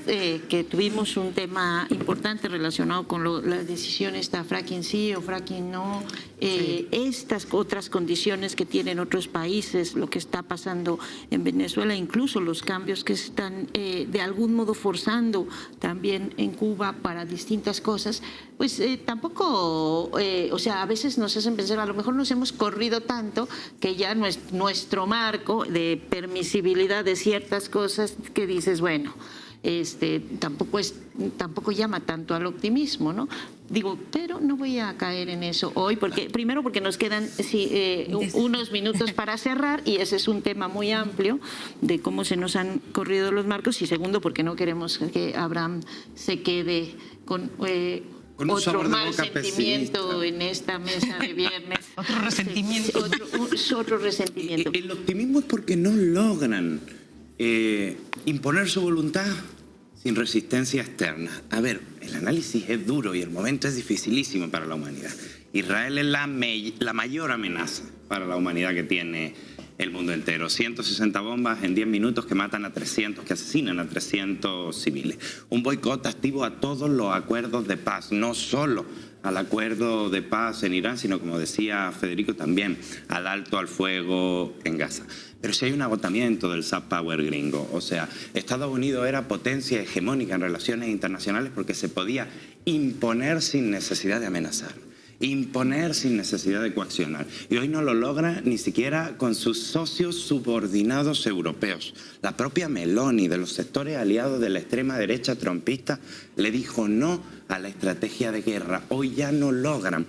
que tuvimos un tema importante relacionado con la decisión esta fracking sí o fracking no, estas otras condiciones que tienen otros países, lo que está pasando en Venezuela, incluso los cambios que están de algún modo forzando también en Cuba para distintas cosas, pues tampoco, o sea, a veces nos hacen pensar, a lo mejor nos hemos corrido tanto que ya nuestro marco de permisibilidad de ciertas cosas que dices, bueno, tampoco llama tanto al optimismo, ¿no? Digo, pero no voy a caer en eso hoy, porque primero porque nos quedan unos minutos para cerrar y ese es un tema muy amplio de cómo se nos han corrido los marcos, y segundo porque no queremos que Abraham se quede con otro mal sentimiento en esta mesa de viernes. Otro resentimiento. Otro resentimiento. El optimismo es porque no logran imponer su voluntad sin resistencia externa. A ver, el análisis es duro y el momento es dificilísimo para la humanidad. Israel es la mayor amenaza para la humanidad que tiene el mundo entero. 160 bombas en 10 minutos que matan a 300, que asesinan a 300 civiles. Un boicot activo a todos los acuerdos de paz, no solo al acuerdo de paz en Irán, sino, como decía Federico, también al alto al fuego en Gaza. Pero sí hay un agotamiento del soft power gringo. O sea, Estados Unidos era potencia hegemónica en relaciones internacionales porque se podía imponer sin necesidad de amenazar, imponer sin necesidad de coaccionar. Y hoy no lo logra ni siquiera con sus socios subordinados europeos. La propia Meloni, de los sectores aliados de la extrema derecha trompista, le dijo no a la estrategia de guerra. Hoy ya no logran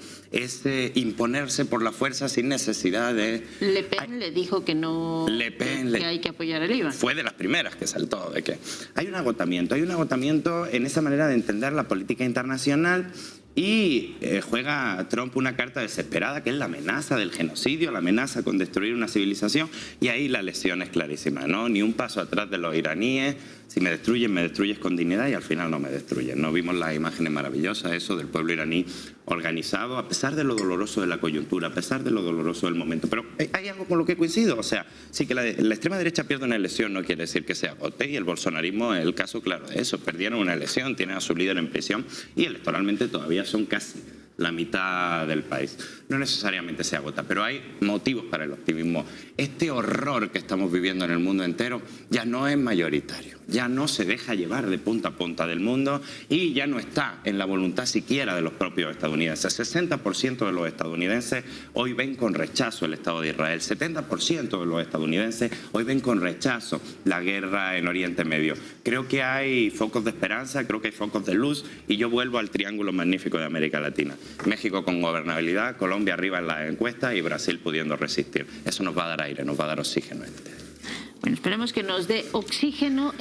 imponerse por la fuerza sin necesidad de... Le Pen le dijo que no, que hay que apoyar al Líbano. Fue de las primeras que saltó, de que hay un agotamiento en esa manera de entender la política internacional. Y juega Trump una carta desesperada, que es la amenaza del genocidio, la amenaza con destruir una civilización, y ahí la lección es clarísima, ¿no? Ni un paso atrás de los iraníes. Si me destruyes con dignidad, y al final no me destruyen, ¿no? Vimos las imágenes maravillosas, eso del pueblo iraní organizado, a pesar de lo doloroso de la coyuntura, a pesar de lo doloroso del momento. Pero hay algo con lo que coincido, o sea, sí que la extrema derecha pierde una elección no quiere decir que se agote, y el bolsonarismo es el caso claro de eso. Perdieron una elección, tienen a su líder en prisión, y electoralmente todavía son casi la mitad del país. No necesariamente se agota, pero hay motivos para el optimismo. Este horror que estamos viviendo en el mundo entero ya no es mayoritario, ya no se deja llevar de punta a punta del mundo y ya no está en la voluntad siquiera de los propios estadounidenses. 60% de los estadounidenses hoy ven con rechazo el Estado de Israel, 70% de los estadounidenses hoy ven con rechazo la guerra en Oriente Medio. Creo que hay focos de esperanza, creo que hay focos de luz, y yo vuelvo al triángulo magnífico de América Latina. México con gobernabilidad, Colombia arriba en las encuestas y Brasil pudiendo resistir. Eso nos va a dar aire, nos va a dar oxígeno. Bueno, esperemos que nos dé oxígeno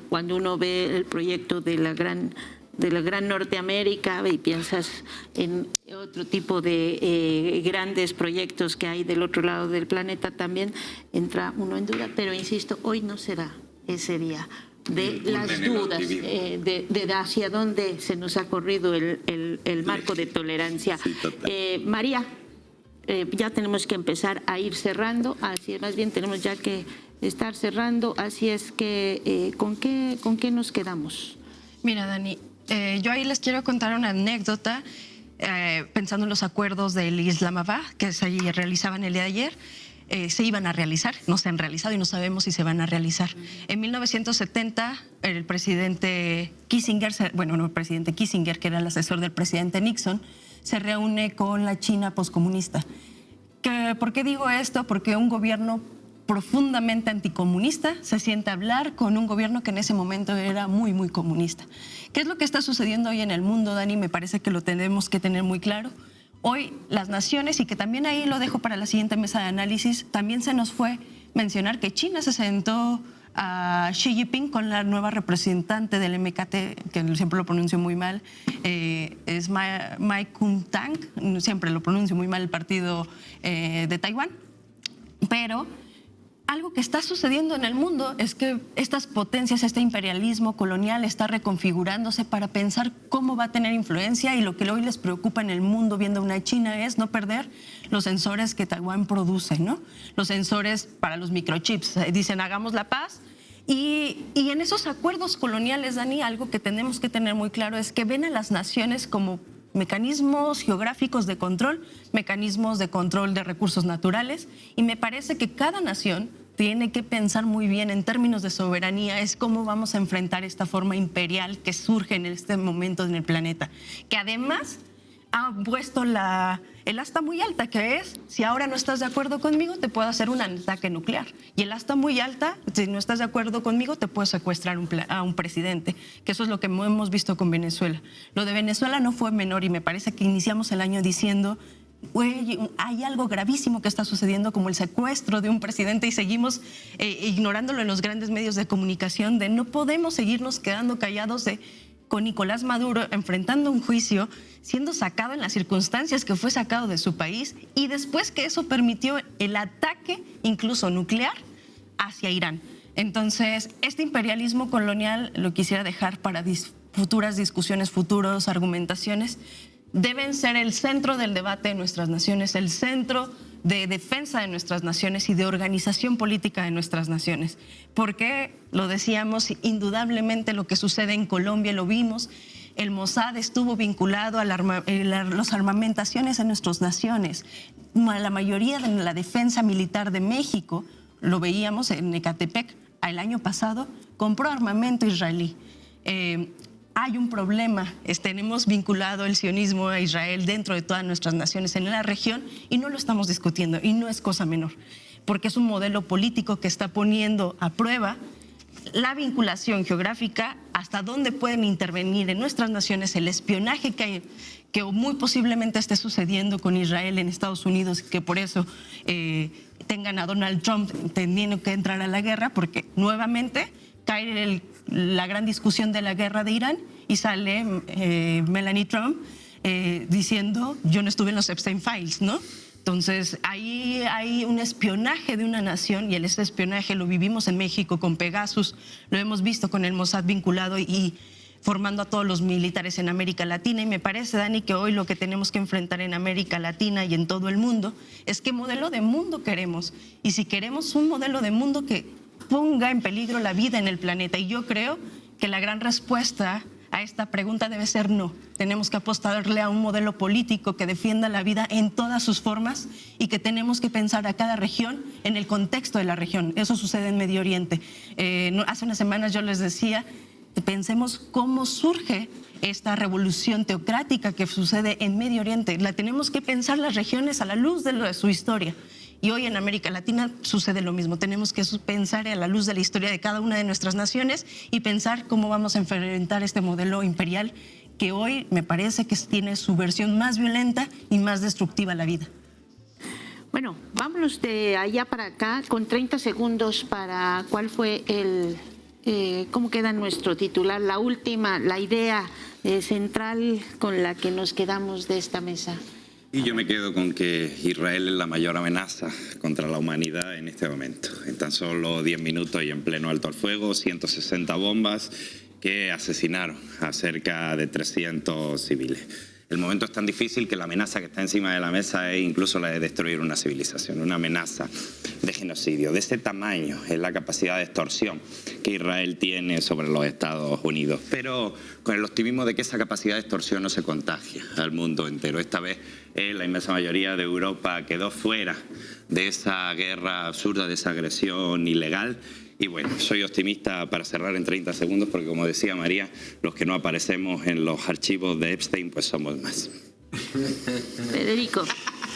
cuando uno ve el proyecto de la gran Norteamérica y piensas en otro tipo de grandes proyectos que hay del otro lado del planeta, también entra uno en duda. Pero insisto, hoy no será ese día de las dudas, de hacia dónde se nos ha corrido el marco de tolerancia. Sí, María, ya tenemos que empezar a ir cerrando, así más bien tenemos ya que estar cerrando, así es que ¿con qué nos quedamos? Mira, Dani, yo ahí les quiero contar una anécdota pensando en los acuerdos del Islamabad que se realizaban el día de ayer. se iban a realizar, no se han realizado y no sabemos si se van a realizar. En 1970, el presidente Kissinger, el presidente Kissinger, que era el asesor del presidente Nixon, se reúne con la China poscomunista. ¿Por qué digo esto? Porque un gobierno profundamente anticomunista se siente a hablar con un gobierno que en ese momento era muy, muy comunista. ¿Qué es lo que está sucediendo hoy en el mundo, Dani? Me parece que lo tenemos que tener muy claro. Hoy las naciones, y que también ahí lo dejo para la siguiente mesa de análisis, también se nos fue mencionar que China se sentó a Xi Jinping con la nueva representante del MKT, que siempre lo pronuncio muy mal, es Mai Kuntang, siempre lo pronuncio muy mal, el partido de Taiwán, pero algo que está sucediendo en el mundo es que estas potencias, este imperialismo colonial está reconfigurándose para pensar cómo va a tener influencia, y lo que hoy les preocupa en el mundo viendo una China es no perder los sensores que Taiwán produce, ¿no? Los sensores para los microchips. Dicen, hagamos la paz. Y en esos acuerdos coloniales, Dani, algo que tenemos que tener muy claro es que ven a las naciones como mecanismos geográficos de control, mecanismos de control de recursos naturales, y me parece que cada nación tiene que pensar muy bien en términos de soberanía, es cómo vamos a enfrentar esta forma imperial que surge en este momento en el planeta, que además ha puesto el asta muy alta, que es, si ahora no estás de acuerdo conmigo, te puedo hacer un ataque nuclear. Y el asta muy alta, si no estás de acuerdo conmigo, te puedo secuestrar a un presidente, que eso es lo que hemos visto con Venezuela. Lo de Venezuela no fue menor, y me parece que iniciamos el año diciendo, hay algo gravísimo que está sucediendo, como el secuestro de un presidente, y seguimos ignorándolo en los grandes medios de comunicación, de no podemos seguirnos quedando callados con Nicolás Maduro enfrentando un juicio, siendo sacado en las circunstancias que fue sacado de su país, y después que eso permitió el ataque, incluso nuclear, hacia Irán. Entonces, este imperialismo colonial lo quisiera dejar para futuras discusiones, futuras argumentaciones. Deben ser el centro del debate de nuestras naciones, el centro de defensa de nuestras naciones y de organización política de nuestras naciones. Porque, lo decíamos, indudablemente lo que sucede en Colombia, lo vimos, el Mossad estuvo vinculado a las armamentaciones en nuestras naciones. La mayoría de la defensa militar de México, lo veíamos en Ecatepec, el año pasado, compró armamento israelí. Hay un problema, tenemos vinculado el sionismo a Israel dentro de todas nuestras naciones en la región, y no lo estamos discutiendo, y no es cosa menor, porque es un modelo político que está poniendo a prueba la vinculación geográfica, hasta dónde pueden intervenir en nuestras naciones, el espionaje que muy posiblemente esté sucediendo con Israel en Estados Unidos, que por eso tengan a Donald Trump teniendo que entrar a la guerra, porque nuevamente cae la gran discusión de la guerra de Irán, y sale Melania Trump diciendo, yo no estuve en los Epstein Files, ¿no? Entonces, ahí hay un espionaje de una nación, y ese espionaje lo vivimos en México con Pegasus, lo hemos visto con el Mossad vinculado y formando a todos los militares en América Latina. Y me parece, Dani, que hoy lo que tenemos que enfrentar en América Latina y en todo el mundo es qué modelo de mundo queremos. Y si queremos un modelo de mundo que ponga en peligro la vida en el planeta. Y yo creo que la gran respuesta a esta pregunta debe ser no. Tenemos que apostarle a un modelo político que defienda la vida en todas sus formas, y que tenemos que pensar a cada región en el contexto de la región. Eso sucede en Medio Oriente. Hace unas semanas yo les decía, pensemos cómo surge esta revolución teocrática que sucede en Medio Oriente. La tenemos que pensar las regiones a la luz de su historia. Y hoy en América Latina sucede lo mismo. Tenemos que pensar a la luz de la historia de cada una de nuestras naciones y pensar cómo vamos a enfrentar este modelo imperial que hoy me parece que tiene su versión más violenta y más destructiva a la vida. Bueno, vámonos de allá para acá con 30 segundos para cuál fue cómo queda nuestro titular, la última, la idea central con la que nos quedamos de esta mesa. Y yo me quedo con que Israel es la mayor amenaza contra la humanidad en este momento. En tan solo 10 minutos y en pleno alto al fuego, 160 bombas que asesinaron a cerca de 300 civiles. El momento es tan difícil que la amenaza que está encima de la mesa es incluso la de destruir una civilización, una amenaza de genocidio. De ese tamaño es la capacidad de extorsión que Israel tiene sobre los Estados Unidos, pero con el optimismo de que esa capacidad de extorsión no se contagia al mundo entero. Esta vez la inmensa mayoría de Europa quedó fuera de esa guerra absurda, de esa agresión ilegal. Y bueno, soy optimista para cerrar en 30 segundos porque, como decía María, los que no aparecemos en los archivos de Epstein, pues somos más. Federico,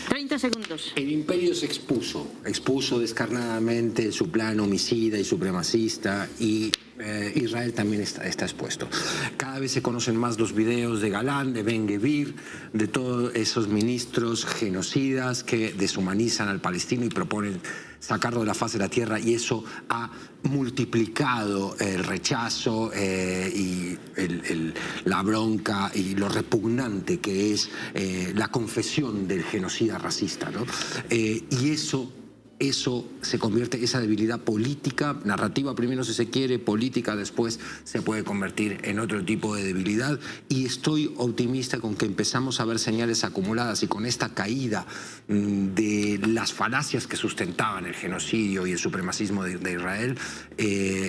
30 segundos. El imperio se expuso descarnadamente su plan homicida y supremacista, y Israel también está expuesto. Cada vez se conocen más los videos de Galán, de Ben-Gvir, de todos esos ministros genocidas que deshumanizan al palestino y proponen sacarlo de la faz de la tierra, y eso ha multiplicado el rechazo y la bronca y lo repugnante que es la confesión del genocida racista, ¿no? Y eso se convierte, esa debilidad política, narrativa primero si se quiere, política después, se puede convertir en otro tipo de debilidad, y estoy optimista con que empezamos a ver señales acumuladas, y con esta caída de las falacias que sustentaban el genocidio y el supremacismo de Israel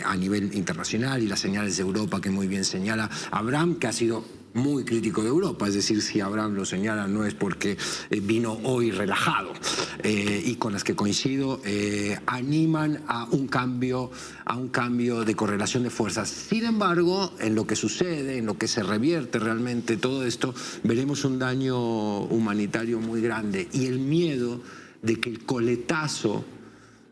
a nivel internacional, y las señales de Europa que muy bien señala Abraham, que ha sido muy crítico de Europa, es decir, si Abraham lo señala no es porque vino hoy relajado, y con las que coincido, animan a un cambio de correlación de fuerzas. Sin embargo, en lo que sucede, en lo que se revierte realmente todo esto, veremos un daño humanitario muy grande, y el miedo de que el coletazo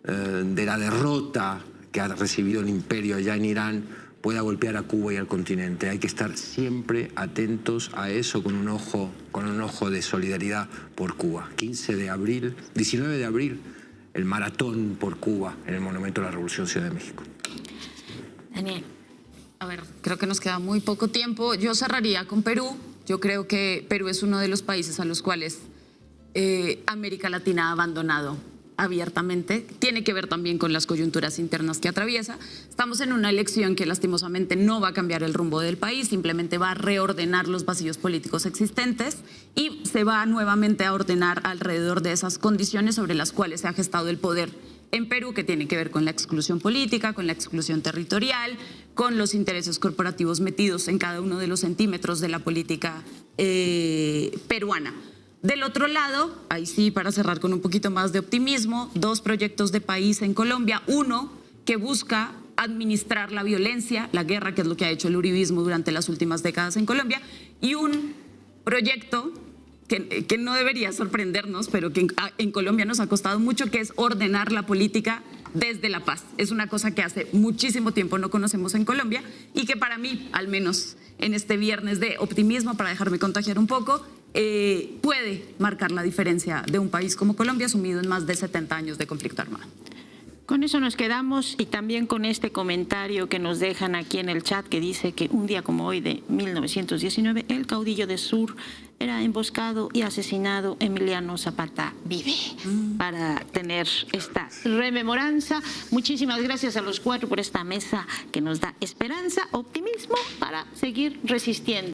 de la derrota que ha recibido el imperio allá en Irán pueda golpear a Cuba y al continente. Hay que estar siempre atentos a eso, con un ojo de solidaridad por Cuba. 19 de abril, el maratón por Cuba en el Monumento a la Revolución, Ciudad de México. Daniel. A ver, creo que nos queda muy poco tiempo. Yo cerraría con Perú. Yo creo que Perú es uno de los países a los cuales América Latina ha abandonado abiertamente. Tiene que ver también con las coyunturas internas que atraviesa. Estamos en una elección que lastimosamente no va a cambiar el rumbo del país, simplemente va a reordenar los vacíos políticos existentes y se va nuevamente a ordenar alrededor de esas condiciones sobre las cuales se ha gestado el poder en Perú, que tiene que ver con la exclusión política, con la exclusión territorial, con los intereses corporativos metidos en cada uno de los centímetros de la política peruana. Del otro lado, ahí sí, para cerrar con un poquito más de optimismo, 2 proyectos de país en Colombia. Uno que busca administrar la violencia, la guerra, que es lo que ha hecho el uribismo durante las últimas décadas en Colombia, y un proyecto que no debería sorprendernos, pero que en Colombia nos ha costado mucho, que es ordenar la política desde la paz. Es una cosa que hace muchísimo tiempo no conocemos en Colombia, y que para mí, al menos en este viernes de optimismo, para dejarme contagiar un poco, puede marcar la diferencia de un país como Colombia, sumido en más de 70 años de conflicto armado. Con eso nos quedamos, y también con este comentario que nos dejan aquí en el chat, que dice que un día como hoy de 1919 el caudillo de Sur era emboscado y asesinado. Emiliano Zapata vive, para tener esta rememoranza. Muchísimas gracias a los 4 por esta mesa que nos da esperanza, optimismo para seguir resistiendo.